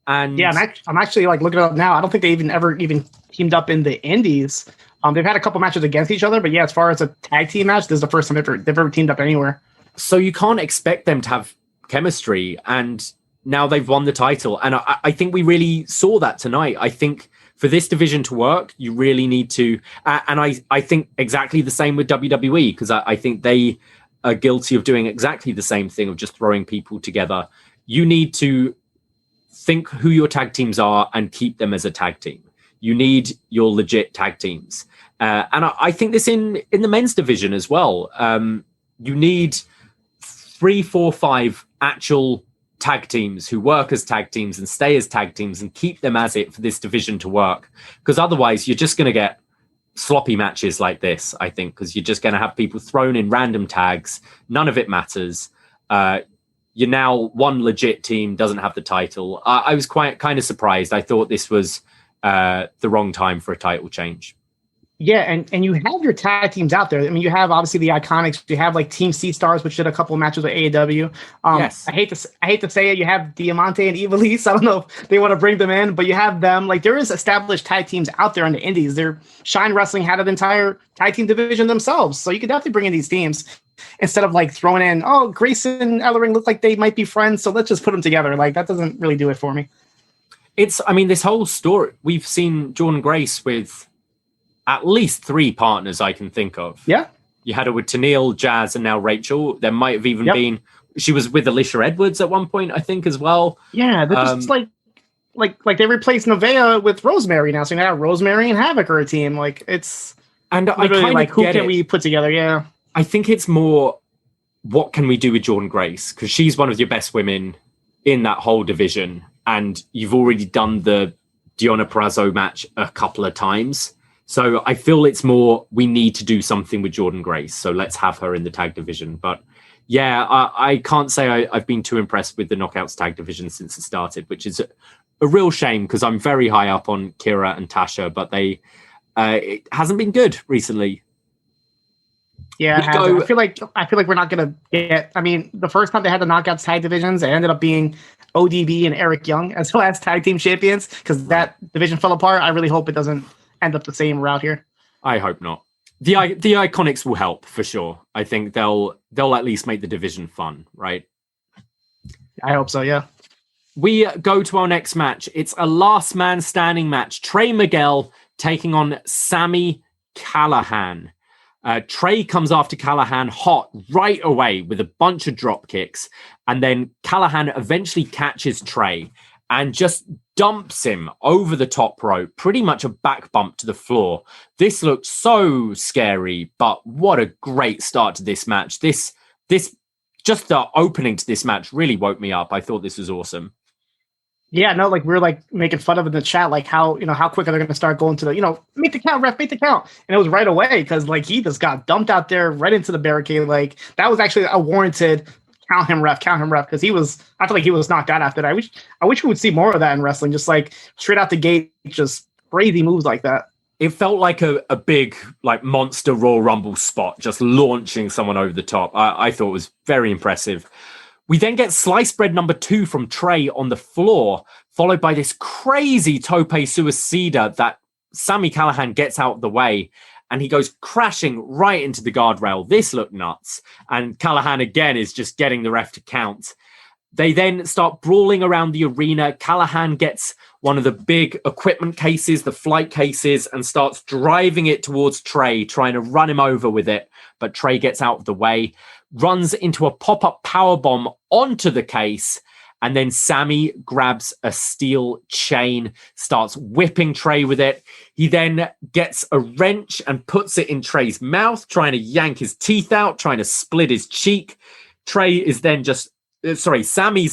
And yeah, I'm actually like looking it up now. I don't think they ever teamed up in the Indies. They've had a couple matches against each other, but yeah, as far as a tag team match, this is the first time they've ever teamed up anywhere. So you can't expect them to have chemistry, and now they've won the title. And I think we really saw that tonight. I think for this division to work, you really need to, and I think exactly the same with WWE, because I think they are guilty of doing exactly the same thing of just throwing people together. You need to think who your tag teams are and keep them as a tag team. You need your legit tag teams. And I think this in the men's division as well. You need 3, 4, 5 actual tag teams who work as tag teams and stay as tag teams and keep them as it for this division to work. Because otherwise you're just going to get sloppy matches like this, I think, because you're just going to have people thrown in random tags. None of it matters. You're now one legit team doesn't have the title. I was kind of surprised. I thought this was the wrong time for a title change. Yeah, and you have your tag teams out there. I mean, you have obviously the Iconics. You have like Team Sea Stars, which did a couple of matches with AEW. Yes. I hate to say it. You have Diamante and Ivelisse. I don't know if they want to bring them in, but you have them. Like there is established tag teams out there in the Indies. Shine Wrestling had an entire tag team division themselves, so you could definitely bring in these teams instead of like throwing in. Oh, Grace and Ellering look like they might be friends, so let's just put them together. Like that doesn't really do it for me. I mean, this whole story. We've seen Jordynne Grace with at least 3 partners I can think of. Yeah. You had her with Tenille, Jazz, and now Rachel. There might have even been... She was with Alicia Edwards at one point, I think, as well. Yeah, they're just like they replaced Nevaeh with Rosemary now. So now Rosemary and Havoc are a team. Like, it's... And I kind like, of who get can it. we put together? Yeah. I think it's more, what can we do with Jordynne Grace? Because she's one of your best women in that whole division. And you've already done the Deonna Purrazzo match a couple of times. So I feel it's more, we need to do something with Jordynne Grace. So let's have her in the tag division. But yeah, I can't say I've been too impressed with the Knockouts tag division since it started, which is a real shame because I'm very high up on Kira and Tasha, but it hasn't been good recently. Yeah, I feel like we're not gonna get. I mean, the first time they had the Knockouts tag divisions, it ended up being ODB and Eric Young as the last tag team champions because that division fell apart. I really hope it doesn't end up the same route here. I hope not. The Iconics will help for sure. I think they'll at least make the division fun, right? I hope so, yeah. We go to our next match. It's a last man standing match. Trey Miguel taking on Sami Callihan. Trey comes after Callihan hot right away with a bunch of drop kicks, and then Callihan eventually catches Trey and just dumps him over the top rope, pretty much a back bump to the floor. This looked so scary, but what a great start to this match. This just the opening to this match really woke me up. I thought this was awesome. Yeah, no, like we're like making fun of it in the chat, like how quick are they going to start going to the, make the count, ref, make the count. And it was right away because like he just got dumped out there right into the barricade. Like that was actually a warranted count him ref, because I feel like he was knocked out after that. I wish we would see more of that in wrestling, just like straight out the gate, just crazy moves like that. It felt like a big like monster Royal Rumble spot, just launching someone over the top. I thought it was very impressive. We then get sliced bread number 2 from Trey on the floor, followed by this crazy tope suicida that Sami Callihan gets out of the way, and he goes crashing right into the guardrail. This looked nuts. And Callihan again is just getting the ref to count. They then start brawling around the arena. Callihan gets one of the big equipment cases, the flight cases, and starts driving it towards Trey, trying to run him over with it. But Trey gets out of the way, runs into a pop-up powerbomb onto the case, and then Sami grabs a steel chain, starts whipping Trey with it. He then gets a wrench and puts it in Trey's mouth, trying to yank his teeth out, trying to split his cheek. Sami's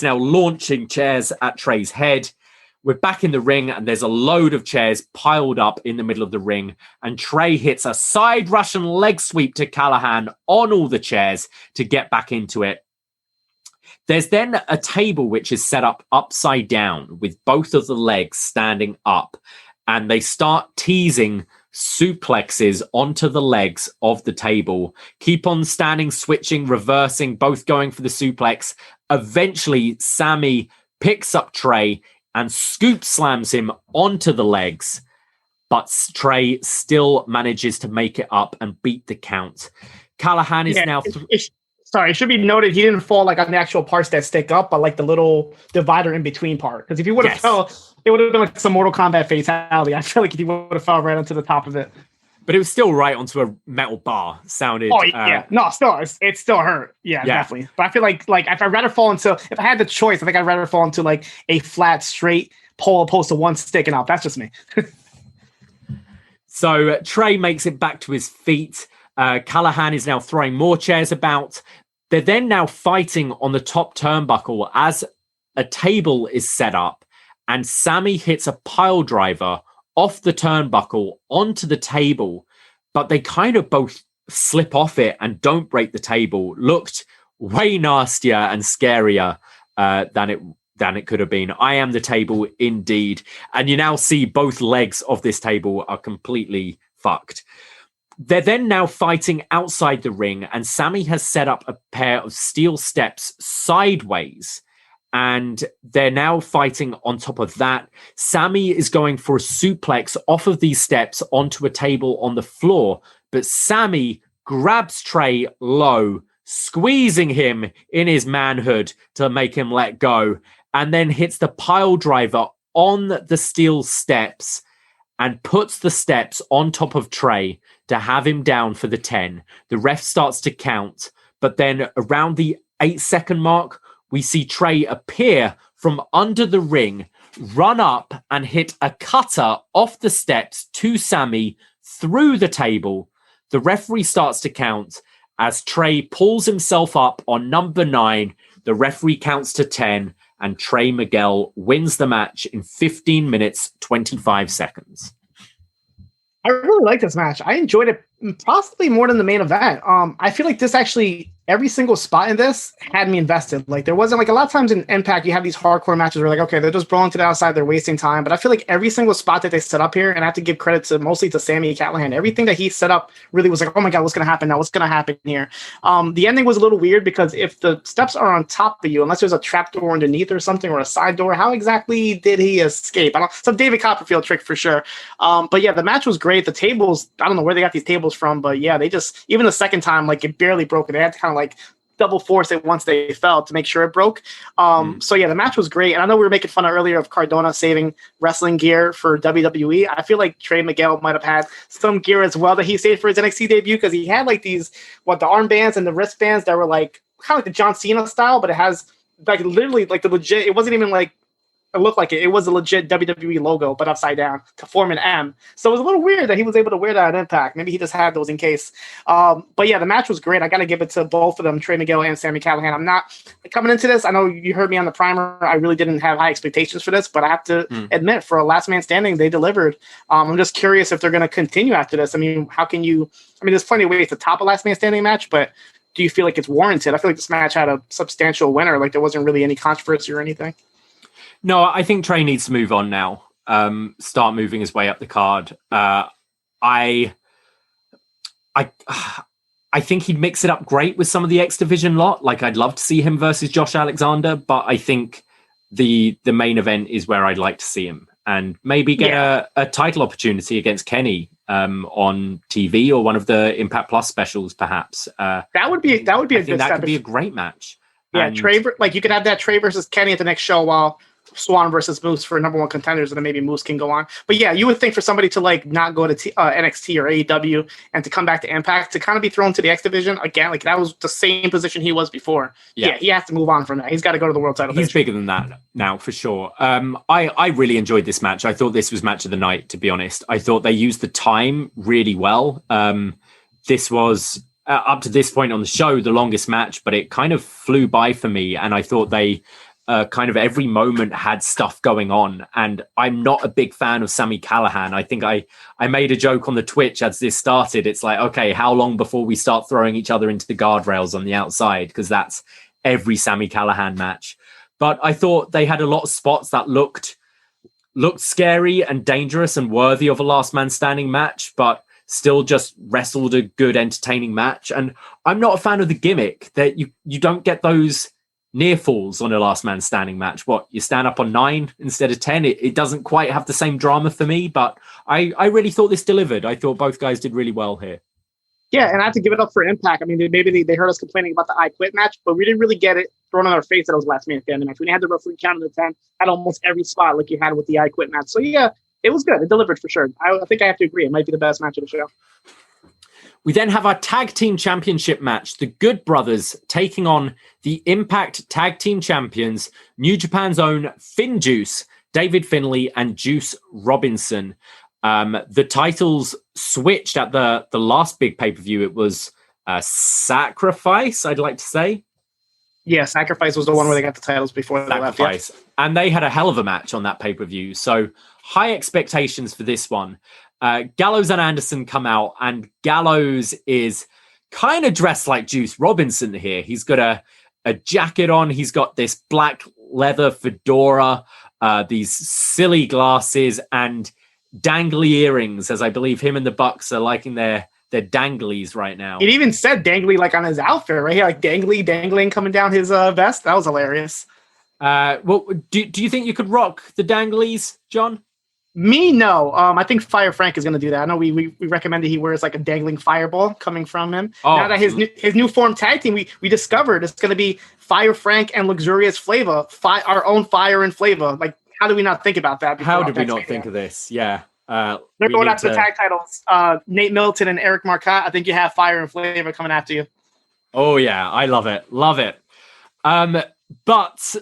now launching chairs at Trey's head. We're back in the ring, and there's a load of chairs piled up in the middle of the ring, and Trey hits a side Russian leg sweep to Callihan on all the chairs to get back into it. There's then a table which is set up upside down with both of the legs standing up, and they start teasing suplexes onto the legs of the table. Keep on standing, switching, reversing, both going for the suplex. Eventually, Sami picks up Trey and scoop slams him onto the legs, but Trey still manages to make it up and beat the count. Callihan is now... Sorry, it should be noted he didn't fall like on the actual parts that stick up, but like the little divider in between part. Because if he would have fell, it would have been like some Mortal Kombat fatality. I feel like if he would have fell right onto the top of it. But it was still right onto a metal bar. Sounded. Oh yeah, no, it still hurt. Yeah, definitely. But I feel like if I'd rather fall into, if I had the choice, I think I'd rather fall into like a flat, straight pole opposed to one sticking out. That's just me. So Trey makes it back to his feet. Callihan is now throwing more chairs about. They're then now fighting on the top turnbuckle as a table is set up, and Sami hits a pile driver off the turnbuckle onto the table, but they kind of both slip off it and don't break the table. Looked way nastier and scarier than it could have been. I am the table indeed. And you now see both legs of this table are completely fucked. They're then now fighting outside the ring, and Sami has set up a pair of steel steps sideways, and they're now fighting on top of that. Sami is going for a suplex off of these steps onto a table on the floor, but Sami grabs Trey low, squeezing him in his manhood to make him let go, and then hits the pile driver on the steel steps and puts the steps on top of Trey to have him down for the 10. The ref starts to count, but then around the 8-second mark, we see Trey appear from under the ring, run up and hit a cutter off the steps to Sami through the table. The referee starts to count as Trey pulls himself up on number 9. The referee counts to 10, and Trey Miguel wins the match in 15 minutes, 25 seconds. I really like this match. I enjoyed it possibly more than the main event. I feel like this actually, every single spot in this had me invested. Like, there wasn't, like, a lot of times in Impact, you have these hardcore matches where, like, okay, they're just brawling to the outside, they're wasting time. But I feel like every single spot that they set up here, and I have to give credit to mostly to Sami Callihan, everything that he set up really was like, oh my God, what's going to happen now? What's going to happen here? The ending was a little weird because if the steps are on top of you, unless there's a trap door underneath or something, or a side door, how exactly did he escape? Some David Copperfield trick for sure. But yeah, the match was great. The tables, I don't know where they got these tables from, but yeah, they just, even the second time, like, it barely broke. They had to kind of like double force it once they fell to make sure it broke. So yeah, the match was great. And I know we were making fun earlier of Cardona saving wrestling gear for WWE. I feel like Trey Miguel might have had some gear as well that he saved for his NXT debut, because he had like these, the armbands and the wristbands that were like kind of like the John Cena style, but it has like literally like the legit, it wasn't even like, it looked like it was a legit WWE logo, but upside down to form an M. So it was a little weird that he was able to wear that at Impact. Maybe he just had those in case. But yeah, the match was great. I got to give it to both of them, Trey Miguel and Sami Callihan. I'm not coming into this. I know you heard me on the primer. I really didn't have high expectations for this, but I have to admit, for a last man standing, they delivered. I'm just curious if they're going to continue after this. I mean, there's plenty of ways to top a last man standing match, but do you feel like it's warranted? I feel like this match had a substantial winner. Like, there wasn't really any controversy or anything. No, I think Trey needs to move on now. Start moving his way up the card. I think he'd mix it up great with some of the X Division lot. Like, I'd love to see him versus Josh Alexander, but I think the main event is where I'd like to see him, and maybe get a title opportunity against Kenny on TV or one of the Impact Plus specials, perhaps. That would be a good step. That could be a great match. Yeah, Trey, like, you could have that Trey versus Kenny at the next show while Swann versus Moose for number one contenders, and then maybe Moose can go on. But yeah, you would think for somebody to like not go to NXT or AEW and to come back to Impact, to kind of be thrown to the X Division again, like that was the same position he was before. Yeah, he has to move on from that. He's got to go to the world title. He's bigger than that now, for sure. I really enjoyed this match. I thought this was match of the night, to be honest. I thought they used the time really well. This was up to this point on the show the longest match, but it kind of flew by for me, and I thought they kind of every moment had stuff going on. And I'm not a big fan of Sami Callihan. I think I made a joke on the Twitch as this started. It's like, okay, how long before we start throwing each other into the guardrails on the outside? Because that's every Sami Callihan match. But I thought they had a lot of spots that looked scary and dangerous and worthy of a last man standing match, but still just wrestled a good, entertaining match. And I'm not a fan of the gimmick that you don't get those near falls on a last man standing match. What, you stand up on 9 instead of 10? It doesn't quite have the same drama for me, but I really thought this delivered. I thought both guys did really well here. Yeah, and I have to give it up for Impact. I mean, maybe they heard us complaining about the I Quit match, but we didn't really get it thrown on our face that it was last man standing match. We had the referee count of the 10 at almost every spot like you had with the I Quit match. So yeah, it was good. It delivered for sure. I think I have to agree. It might be the best match of the show. We then have our tag team championship match. The Good Brothers taking on the Impact Tag Team Champions, New Japan's own FinJuice, David Finlay and Juice Robinson. The titles switched at the last big pay-per-view. It was Sacrifice, I'd like to say. Yeah, Sacrifice was the one where they got the titles before they left. Yeah. And they had a hell of a match on that pay-per-view. So high expectations for this one. Gallows and Anderson come out, and Gallows is kind of dressed like Juice Robinson here. He's got a jacket on. He's got this black leather fedora, these silly glasses, and dangly earrings, as I believe him and the Bucks are liking their danglies right now. It even said dangly like on his outfit, right? He had like dangling coming down his vest. That was hilarious. Well, do you think you could rock the danglies, John? Me, no. I think Fire Frank is going to do that. I know we recommended he wears like a dangling fireball coming from him. Oh. Now that his new form tag team, we discovered it's going to be Fire Frank and Luxurious Flava, our own Fire and Flava. Like, how do we not think about that? How did we not think of this? Yeah. They're going after the tag titles. Nate Milton and Eric Marcotte. I think you have Fire and Flava coming after you. Oh, yeah. I love it. Love it. But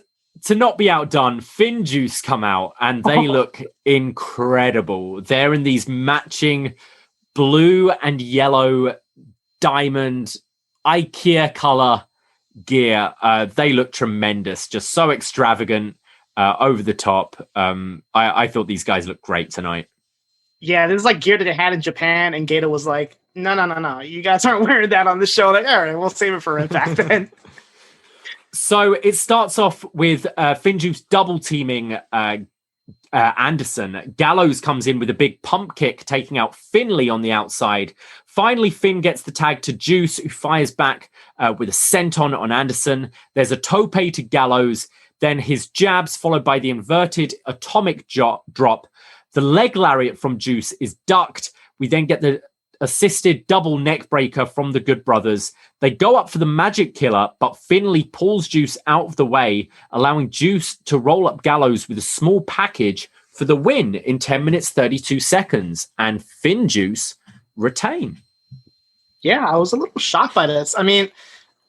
to not be outdone, FinJuice come out and they look incredible. They're in these matching blue and yellow diamond IKEA color gear. They look tremendous, just so extravagant, over the top. I thought these guys looked great tonight. Yeah, this is like gear that they had in Japan, and Gato was like, no. You guys aren't wearing that on the show. Like, all right, we'll save it for Impact then. So it starts off with FinJuice double teaming Anderson. Gallows comes in with a big pump kick, taking out Finley on the outside. Finally, Finn gets the tag to Juice, who fires back with a senton on Anderson. There's a tope to Gallows, then his jabs, followed by the inverted atomic drop. The leg lariat from Juice is ducked. We then get the assisted double neck breaker from the Good Brothers. They go up for the magic killer, but Finley pulls Juice out of the way, allowing Juice to roll up Gallows with a small package for the win in 10 minutes, 32 seconds. And FinJuice retain. Yeah, I was a little shocked by this. I mean,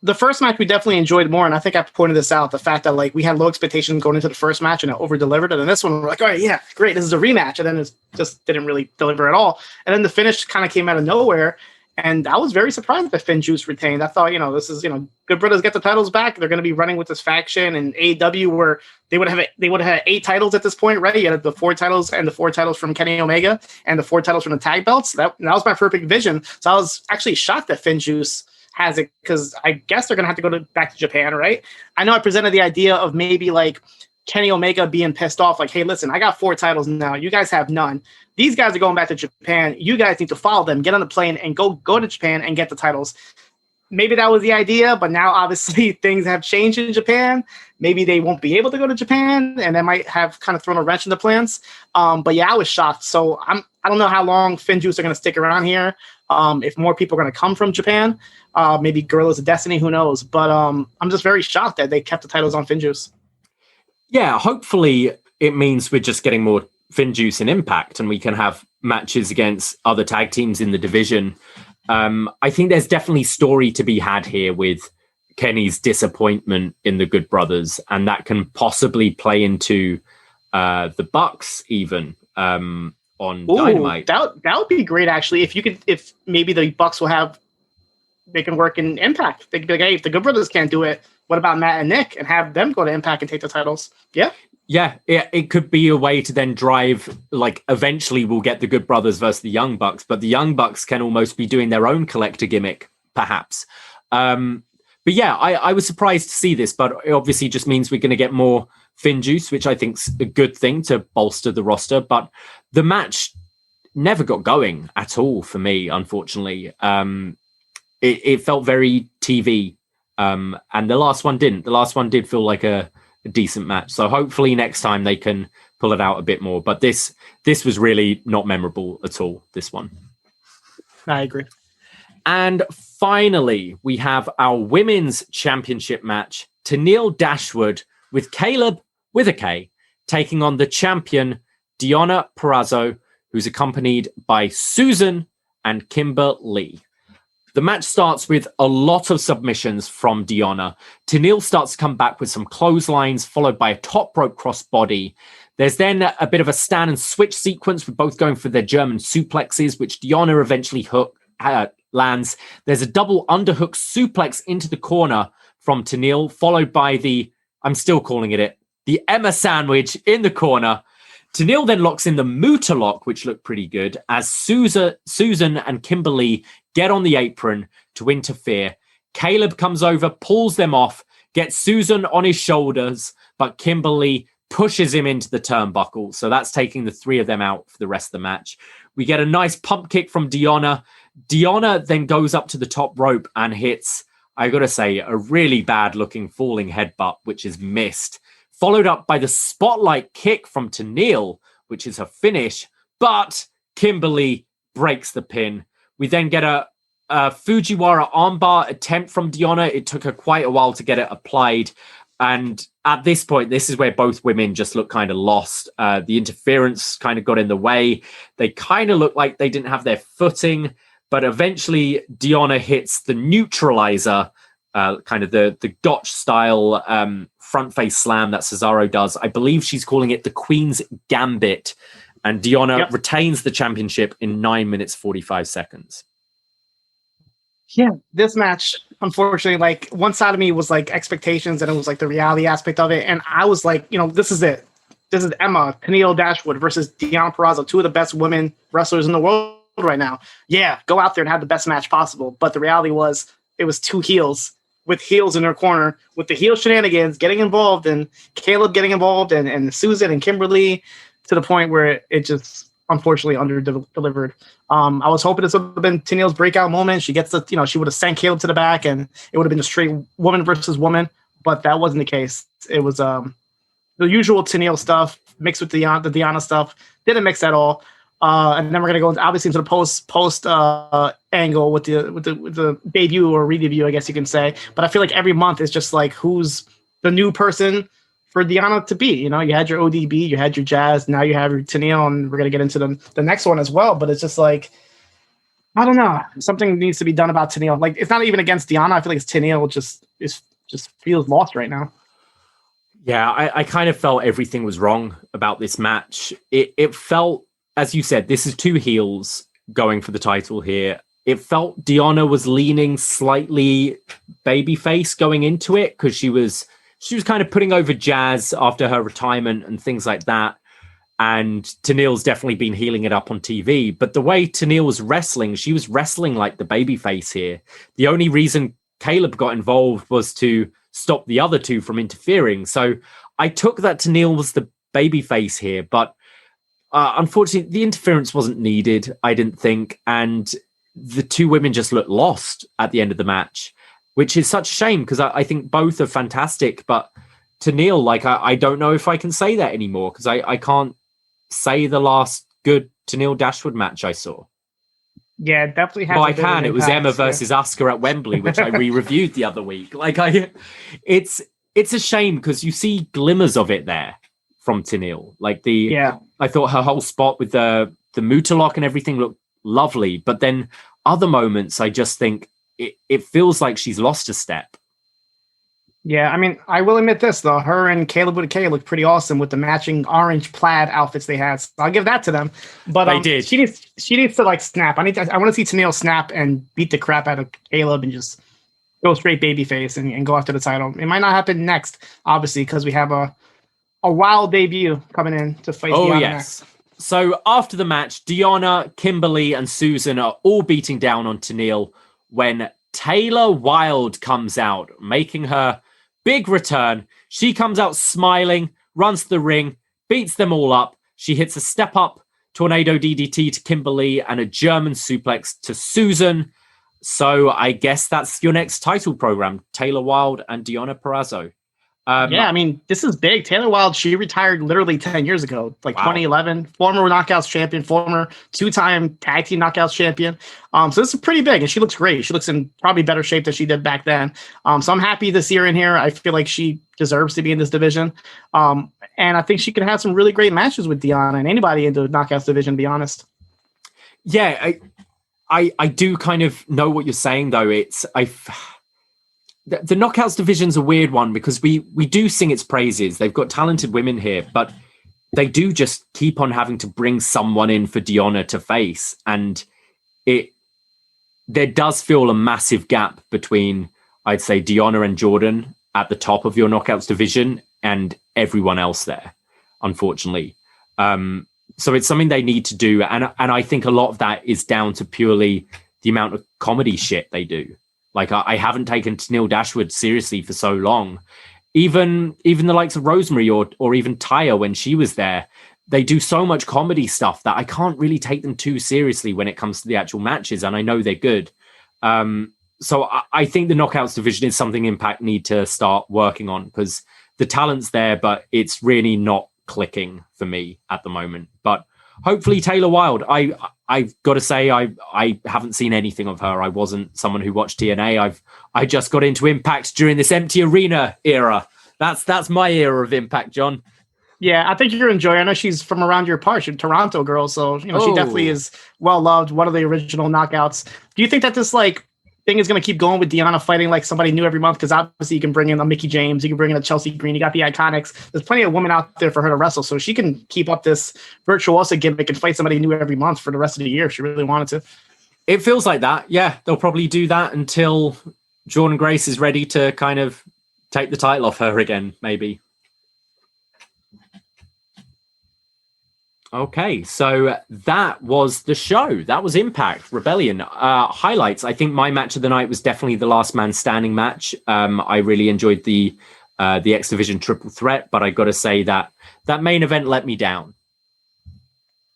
the first match we definitely enjoyed more, and I think I pointed this out, the fact that like we had low expectations going into the first match and it over-delivered, and then this one we're like, all right, yeah, great, this is a rematch, and then it just didn't really deliver at all. And then the finish kind of came out of nowhere, and I was very surprised that FinJuice retained. I thought, this is, Good Brothers get the titles back, they're going to be running with this faction, and AEW where they would have had 8 titles at this point, right? You had the 4 titles and the 4 titles from Kenny Omega and the 4 titles from the tag belts. That was my perfect vision. So I was actually shocked that FinJuice has it, because I guess they're going to have to go back to Japan, right? I know I presented the idea of maybe like Kenny Omega being pissed off, like, hey, listen, I got 4 titles now. You guys have none. These guys are going back to Japan. You guys need to follow them, get on the plane, and go to Japan and get the titles. Maybe that was the idea, but now obviously things have changed in Japan. Maybe they won't be able to go to Japan, and that might have kind of thrown a wrench in the plans. But yeah, I was shocked. So I don't know how long FinJuice are going to stick around here. If more people are going to come from Japan, maybe Guerrillas of Destiny, who knows? But I'm just very shocked that they kept the titles on FinJuice. Yeah, hopefully it means we're just getting more FinJuice in Impact, and we can have matches against other tag teams in the division. I think there's definitely story to be had here with Kenny's disappointment in the Good Brothers, and that can possibly play into the Bucks even on Dynamite. That would be great, actually. If maybe the Bucks they can work in Impact. They could be like, hey, if the Good Brothers can't do it, what about Matt and Nick, and have them go to Impact and take the titles? Yeah. Yeah, it could be a way to then drive, like, eventually we'll get the Good Brothers versus the Young Bucks, but the Young Bucks can almost be doing their own collector gimmick, perhaps. But yeah, I was surprised to see this, but it obviously just means we're going to get more FinJuice, which I think's a good thing to bolster the roster. But the match never got going at all for me, unfortunately. It felt very TV, and the last one didn't. The last one did feel like a decent match. So hopefully next time they can pull it out a bit more. But this was really not memorable at all, this one. I agree. And finally, we have our women's championship match. Tenille Dashwood with Caleb with a K taking on the champion Deonna Purrazzo, who's accompanied by Susan and Kimber Lee. The match starts with a lot of submissions from Deonna. Tenille starts to come back with some clotheslines, followed by a top rope crossbody. There's then a bit of a stand and switch sequence with both going for their German suplexes, which Deonna eventually lands. There's a double underhook suplex into the corner from Tenille, followed by I'm still calling it, the Emma sandwich in the corner. Tenille then locks in the Muta lock, which looked pretty good, as Susan and Kimberly get on the apron to interfere. Caleb comes over, pulls them off, gets Susan on his shoulders, but Kimberly pushes him into the turnbuckle. So that's taking the three of them out for the rest of the match. We get a nice pump kick from Deonna. Deonna then goes up to the top rope and hits, I got to say, a really bad looking falling headbutt, which is missed. Followed up by the spotlight kick from Tenille, which is her finish. But Kimberly breaks the pin. We then get a Fujiwara armbar attempt from Deonna. It took her quite a while to get it applied. And at this point, this is where both women just look kind of lost. The interference kind of got in the way. They kind of looked like they didn't have their footing. But eventually, Deonna hits the neutralizer, kind of the Gotch style front face slam that Cesaro does. I believe she's calling it the Queen's Gambit. And Deonna retains the championship in 9 minutes, 45 seconds. Yeah, this match, unfortunately, like one side of me was like expectations and it was like the reality aspect of it. And I was like, this is it. This is Emma, Tenille Dashwood versus Deonna Purrazzo, two of the best women wrestlers in the world right now. Yeah, go out there and have the best match possible. But the reality was it was two heels with heels in their corner with the heel shenanigans getting involved and Caleb getting involved and Susan and Kimberly to the point where it just unfortunately under-delivered. I was hoping this would have been Tenille's breakout moment. She gets she would have sent Caleb to the back and it would have been a straight woman versus woman, but that wasn't the case. It was the usual Tenille stuff mixed with the Deonna stuff. Didn't mix at all. And then we're gonna go obviously into the post angle with the debut or re-debut, I guess you can say. But I feel like every month is just like who's the new person for Deonna to be. You had your ODB, you had your Jazz, now you have your Tenille, and we're gonna get into the next one as well. But it's just like, I don't know, something needs to be done about Tenille. Like it's not even against Deonna. I feel like it's Tenille just feels lost right now. Yeah, I kind of felt everything was wrong about this match. It felt, as you said, this is two heels going for the title here. It felt Deonna was leaning slightly babyface going into it because she was kind of putting over Jazz after her retirement and things like that. And Tenille's definitely been healing it up on TV. But the way Tenille was wrestling, she was wrestling like the babyface here. The only reason Caleb got involved was to stop the other two from interfering. So I took that Tenille was the babyface here. But unfortunately, the interference wasn't needed, I didn't think. And the two women just looked lost at the end of the match, which is such a shame because I think both are fantastic. But Tenille, like, I don't know if I can say that anymore because I can't say the last good Tenille Dashwood match I saw. Yeah, definitely. Well, I can. It was Emma versus Asuka at Wembley, which I re-reviewed the other week. Like, it's a shame because you see glimmers of it there from Tenille. Like I thought her whole spot with the Mutalock and everything looked lovely, but then other moments, I just think it feels like she's lost a step. Yeah, I mean, I will admit this though. Her and Caleb with a K looked pretty awesome with the matching orange plaid outfits they had. So I'll give that to them. But they did. She needs to like snap. I want to see Tenille snap and beat the crap out of Caleb and just go straight babyface and go after the title. It might not happen next, obviously, because we have a Wilde debut coming in to fight. Oh Deonna yes. next. So after the match, Deonna, Kimberly, and Susan are all beating down on Tenille when Taylor Wilde comes out, making her big return. She comes out smiling, runs to the ring, beats them all up. She hits a step-up tornado DDT to Kimberly and a German suplex to Susan. So I guess that's your next title program, Taylor Wilde and Deonna Purrazzo. Yeah, I mean, this is big. Taylor Wilde, she retired literally 10 years ago, like 2011. Former Knockouts champion, former two-time tag team Knockouts champion. So this is pretty big, and she looks great. She looks in probably better shape than she did back then. So I'm happy to see her in here. I feel like she deserves to be in this division. And I think she could have some really great matches with Deonna and anybody in the Knockouts division, to be honest. Yeah, I do kind of know what you're saying, though. The Knockouts division's a weird one because we do sing its praises. They've got talented women here, but they do just keep on having to bring someone in for Deonna to face. And there does feel a massive gap between, I'd say, Deonna and Jordynne at the top of your Knockouts division and everyone else there, unfortunately. So it's something they need to do. And I think a lot of that is down to purely the amount of comedy shit they do. Like, I haven't taken Tenille Dashwood seriously for so long. even the likes of Rosemary or even Taya when she was there, they do so much comedy stuff that I can't really take them too seriously when it comes to the actual matches, and I know they're good. So I think the Knockouts division is something Impact need to start working on, because the talent's there, but it's really not clicking for me at the moment. But hopefully Taylor Wilde, I've got to say I haven't seen anything of her. I wasn't someone who watched TNA. I just got into Impact during this empty arena era. That's my era of Impact, John. Yeah, I think you're enjoying. I know she's from around your part. She's a Toronto girl, so she definitely is well loved. One of the original Knockouts. Do you think that this thing is going to keep going with Deonna fighting like somebody new every month? Because obviously you can bring in a Mickie James, you can bring in a Chelsea Green, you got the Iconics. There's plenty of women out there for her to wrestle, so she can keep up this virtuosa gimmick and fight somebody new every month for the rest of the year if she really wanted to. It feels like that. Yeah, they'll probably do that until Jordynne Grace is ready to kind of take the title off her again, maybe. Okay, so that was the show. That was Impact Rebellion. Highlights. I think my match of the night was definitely the last man standing match. I really enjoyed the X Division triple threat, but I got to say that main event let me down.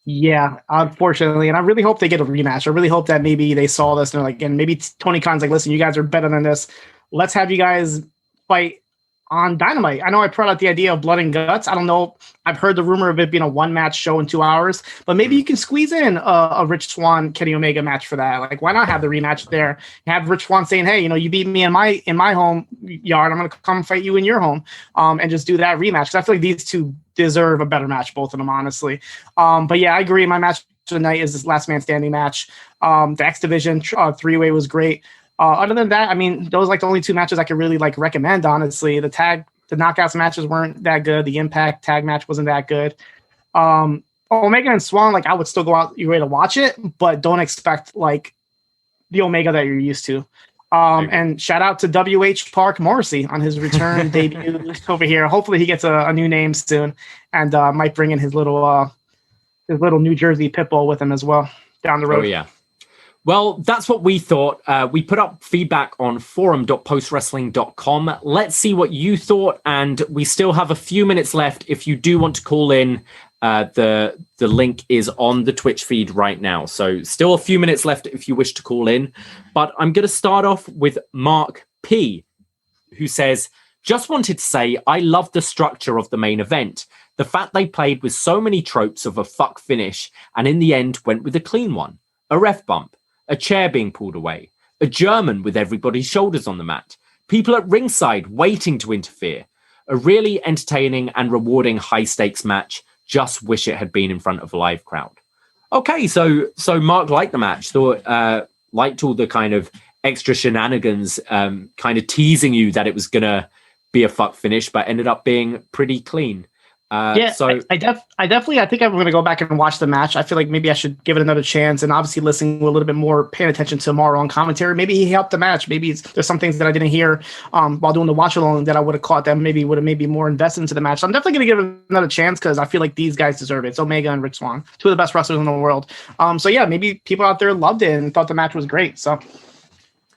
Yeah, unfortunately, and I really hope they get a rematch. I really hope that maybe they saw this and they're like, and maybe Tony Khan's like, listen, you guys are better than this. Let's have you guys fight on Dynamite. I know I brought out the idea of Blood and Guts. I don't know. I've heard the rumor of it being a 1-match show in 2 hours, but maybe you can squeeze in a Rich Swann, Kenny Omega match for that. Like, why not have the rematch there? Have Rich Swann saying, hey, you beat me in my home yard. I'm going to come fight you in your home, and just do that rematch. Because I feel like these two deserve a better match, both of them, honestly. But yeah, I agree. My match tonight is this last man standing match. The X Division 3-way was great. Other than that, I mean, those are like the only 2 matches I could really recommend, honestly. The Knockouts matches weren't that good. The Impact tag match wasn't that good. Omega and Swann, I would still go out your way to watch it, but don't expect the Omega that you're used to. And shout out to WH Park Morrissey on his return debut over here. Hopefully he gets a new name soon, and might bring in his little New Jersey Pitbull with him as well down the road. Oh yeah. Well, that's what we thought. We put up feedback on forum.postwrestling.com. Let's see what you thought. And we still have a few minutes left. If you do want to call in, the link is on the Twitch feed right now. So still a few minutes left if you wish to call in. But I'm going to start off with Mark P, who says, just wanted to say I love the structure of the main event. The fact they played with so many tropes of a fuck finish and in the end went with a clean one. A ref bump. A chair being pulled away, a German with everybody's shoulders on the mat, people at ringside waiting to interfere, a really entertaining and rewarding high-stakes match. Just wish it had been in front of a live crowd. Okay, so Mark liked the match, liked all the kind of extra shenanigans, kind of teasing you that it was going to be a fuck finish, but ended up being pretty clean. I definitely think I'm going to go back and watch the match. I feel like maybe I should give it another chance, and obviously listening a little bit more, paying attention to Morrow on commentary. Maybe he helped the match. Maybe there's some things that I didn't hear while doing the watch along that I would have caught that maybe would have made me more invested into the match. So I'm definitely going to give it another chance because I feel like these guys deserve it. It's Omega and Rich Swann, 2 of the best wrestlers in the world. So yeah, maybe people out there loved it and thought the match was great. So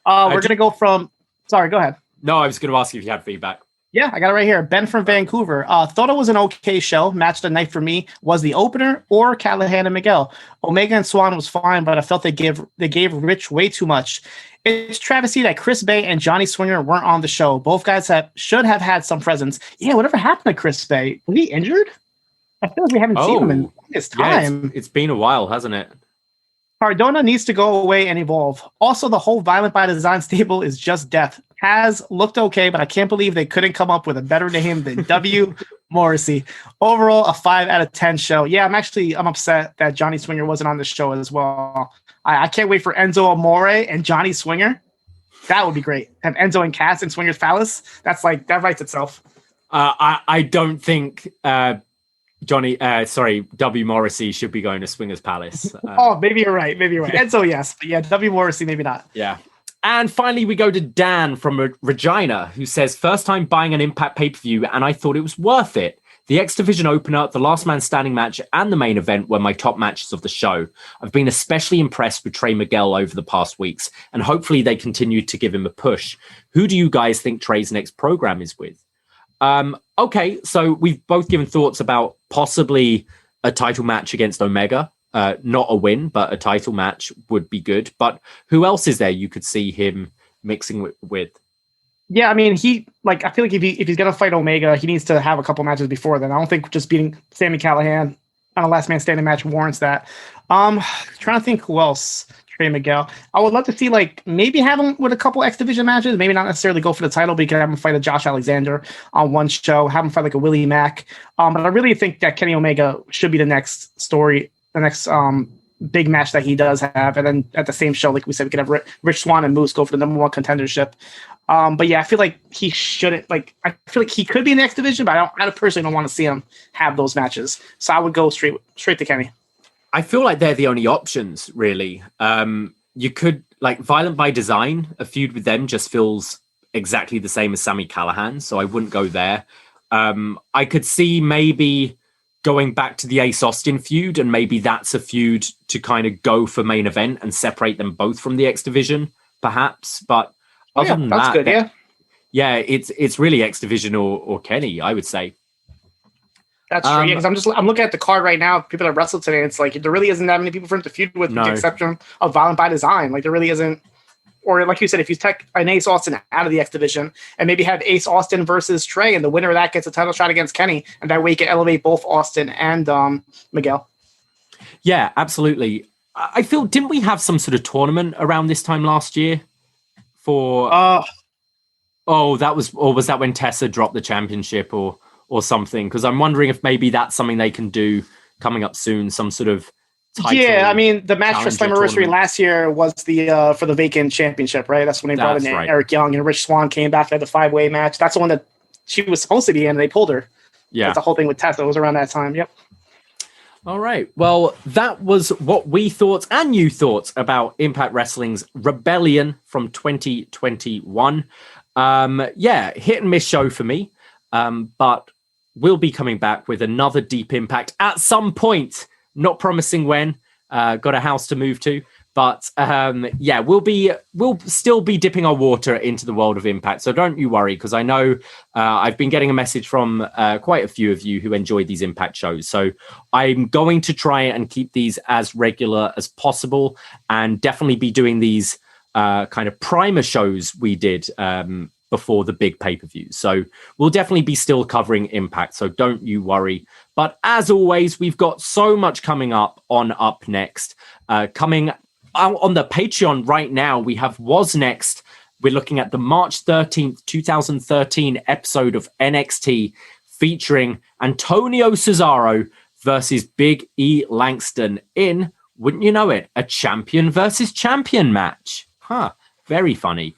we're going to go from. Sorry, go ahead. No, I was going to ask you if you had feedback. Yeah, I got it right here. Ben from Vancouver. Thought it was an okay show. Match of the night for me was the opener or Callihan and Miguel. Omega and Swann was fine, but I felt they gave Rich way too much. It's travesty that Chris Bay and Johnny Swinger weren't on the show. Both guys should have had some presence. Yeah, whatever happened to Chris Bay? Was he injured? I feel like we haven't seen him in his time. Yeah, it's been a while, hasn't it? Cardona needs to go away and evolve. Also, the whole Violent by Design stable is just death. Has looked okay, but I can't believe they couldn't come up with a better name than W. Morrissey. Overall, a 5 out of 10 show. Yeah, I'm upset that Johnny Swinger wasn't on the show as well. I can't wait for Enzo Amore and Johnny Swinger. That would be great. Have Enzo and Cass in Swinger's Palace. That writes itself. I don't think W. Morrissey should be going to Swinger's Palace. Maybe you're right. Enzo, yes. But yeah, W. Morrissey, maybe not. Yeah. And finally, we go to Dan from Regina, who says, first time buying an Impact pay-per-view, and I thought it was worth it. The X Division opener, the last man standing match, and the main event were my top matches of the show. I've been especially impressed with Trey Miguel over the past weeks, and hopefully they continue to give him a push. Who do you guys think Trey's next program is with? Okay, so we've both given thoughts about possibly a title match against Omega. Not a win, but a title match would be good. But who else is there you could see him mixing with? Yeah, I mean, I feel like if he's gonna fight Omega, he needs to have a couple matches before then. I don't think just beating Sami Callihan on a last man standing match warrants that. Trying to think who else. Trey, Miguel. I would love to see maybe have him with a couple X Division matches. Maybe not necessarily go for the title, but you can have him fight a Josh Alexander on one show. Have him fight like a Willie Mack. But I really think that Kenny Omega should be the next story, the next big match that he does have. And then at the same show, like we said, we could have Rich Swann and Moose go for the number one contendership. But yeah, I feel like he shouldn't. I feel like he could be in the X Division, but I personally don't want to see him have those matches. So I would go straight to Kenny. I feel like they're the only options, really. You could, Violent by Design, a feud with them just feels exactly the same as Sami Callihan, so I wouldn't go there. I could see maybe going back to the Ace Austin feud, and maybe that's a feud to kind of go for main event and separate them both from the X Division, perhaps. But other than that's that, good, yeah. Yeah, it's really X Division or Kenny, I would say. That's true. Yeah, because I'm looking at the card right now. People that wrestled today. It's like there really isn't that many people for him to feud with the exception of Violent by Design. There really isn't. Or like you said, if you take an Ace Austin out of the X Division and maybe have Ace Austin versus Trey, and the winner of that gets a title shot against Kenny, and that way you can elevate both Austin and Miguel. Yeah, absolutely. I feel, didn't we have some sort of tournament around this time last year for? Was that when Tessa dropped the championship or something? Because I'm wondering if maybe that's something they can do coming up soon. Some sort of title. Yeah, I mean, the match for Slammiversary last year was the for the vacant championship, right? That's when they brought in Eric Young and Rich Swann came back at the 5-way match. That's the one that she was supposed to be in, and they pulled her. Yeah, that's the whole thing with Tessa. It was around that time. Yep. All right. Well, that was what we thought and you thought about Impact Wrestling's Rebellion from 2021. Hit and miss show for me. But we'll be coming back with another Deep Impact at some point. Not promising when. Got a house to move to. But we'll still be dipping our water into the world of Impact. So don't you worry, because I know I've been getting a message from quite a few of you who enjoy these Impact shows. So I'm going to try and keep these as regular as possible, and definitely be doing these kind of primer shows we did before the big pay-per-view. So we'll definitely be still covering Impact, so don't you worry. But as always, we've got so much coming up on Up Next. Coming on the Patreon right now, we have Was Next. We're looking at the March 13th, 2013 episode of NXT featuring Antonio Cesaro versus Big E Langston in, wouldn't you know it, a champion versus champion match. Very funny.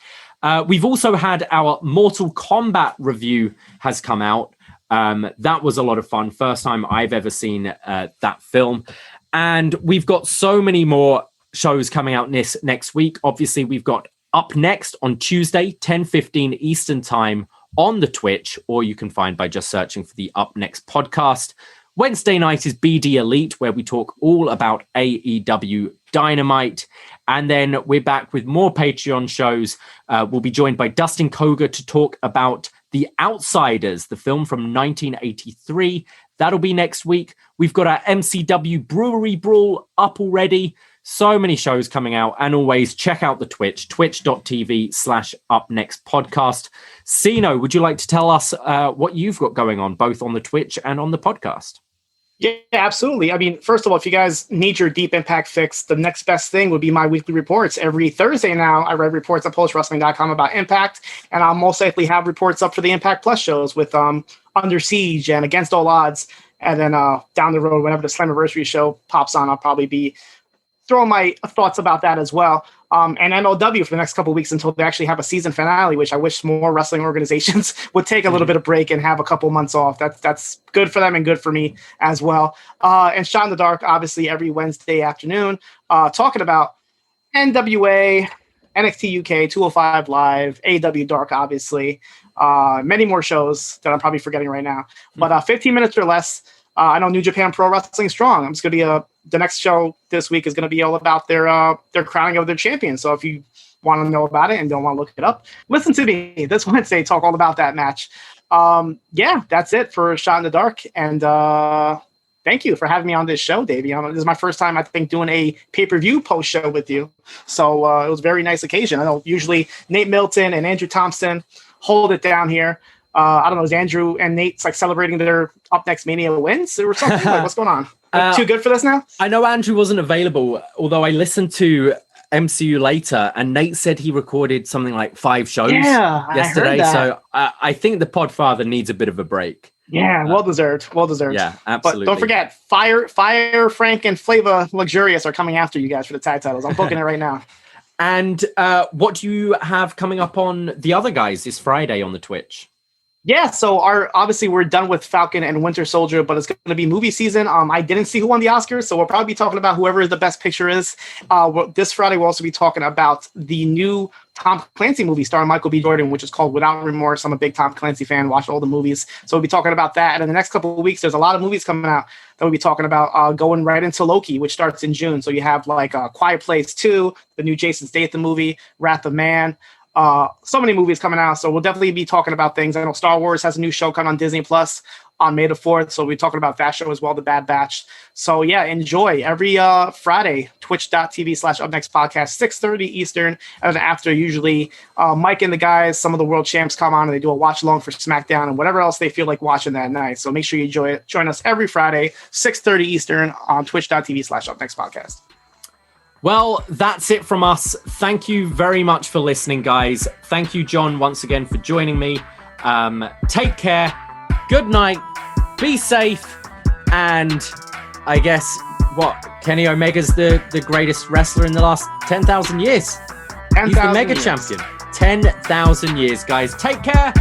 We've also had our Mortal Kombat review has come out. That was a lot of fun. First time I've ever seen that film. And we've got so many more shows coming out next week. Obviously, we've got Up Next on Tuesday, 10:15 Eastern Time on the Twitch, or you can find by just searching for the Up Next podcast. Wednesday night is BD Elite, where we talk all about AEW Dynamite. And then we're back with more Patreon shows. We'll be joined by Dustin Koga to talk about The Outsiders, the film from 1983. That'll be next week. We've got our MCW Brewery Brawl up already. So many shows coming out. And always check out the Twitch, twitch.tv/upnextpodcast. Siino, would you like to tell us what you've got going on, both on the Twitch and on the podcast? Yeah, absolutely. I mean, first of all, if you guys need your Deep Impact fix, the next best thing would be my weekly reports. Every Thursday now, I read reports at postwrestling.com about Impact, and I'll most likely have reports up for the Impact Plus shows with Under Siege and Against All Odds. And then down the road, whenever the Slammiversary show pops on, I'll probably be throwing my thoughts about that as well. And MLW for the next couple of weeks until they actually have a season finale, which I wish more wrestling organizations would take a little bit of break and have a couple months off. That's good for them and good for me as well. And Shot in the Dark, obviously, every Wednesday afternoon, talking about NWA, NXT UK, 205 Live, AEW Dark, obviously. Many more shows that I'm probably forgetting right now. But 15 minutes or less. I know New Japan Pro Wrestling Strong. I'm just going to be the next show this week is going to be all about their crowning of their champion. So if you want to know about it and don't want to look it up, listen to me this Wednesday, talk all about that match. Yeah, that's it for Shot in the Dark. And thank you for having me on this show, Davie. This is my first time, I think, doing a pay-per-view post show with you. So it was a very nice occasion. I know usually Nate Milton and Andrew Thompson hold it down here. I don't know, is Andrew and Nate's like celebrating their Up Next Mania wins or something? Like, what's going on? Too good for this now? I know Andrew wasn't available, although I listened to MCU later, and Nate said he recorded something like 5 shows yesterday. So I think the Podfather needs a bit of a break. Yeah, well deserved. Well deserved. Yeah, absolutely. But don't forget, Fire, Frank, and Flava Luxurious are coming after you guys for the tag titles. I'm booking it right now. And what do you have coming up on the other guys this Friday on the Twitch? Yeah, so obviously we're done with Falcon and Winter Soldier, but it's going to be movie season. I didn't see who won the Oscars, so we'll probably be talking about whoever the best picture is. This Friday we'll also be talking about the new Tom Clancy movie starring Michael B. Jordan, which is called Without Remorse. I'm a big Tom Clancy fan, watched all the movies, so we'll be talking about that. And in the next couple of weeks, there's a lot of movies coming out that we'll be talking about, going right into Loki, which starts in June. So you have like Quiet Place 2, the new Jason Statham movie, Wrath of Man. So many movies coming out, so we'll definitely be talking about things. I know Star Wars has a new show coming on Disney Plus on May the 4th, so we'll be talking about that show as well, The Bad Batch. So yeah, enjoy every Friday, twitch.tv/upnextpodcast, 6:30 Eastern, and after usually Mike and the guys, some of the world champs come on and they do a watch along for SmackDown and whatever else they feel like watching that night. So make sure you join us every Friday, 6:30 Eastern on twitch.tv/upnextpodcast. Well, that's it from us. Thank you very much for listening, guys. Thank you, John, once again for joining me. Take care. Good night. Be safe. And I guess, Kenny Omega's the greatest wrestler in the last 10,000 years. He's the mega champion. 10,000 years, guys. Take care.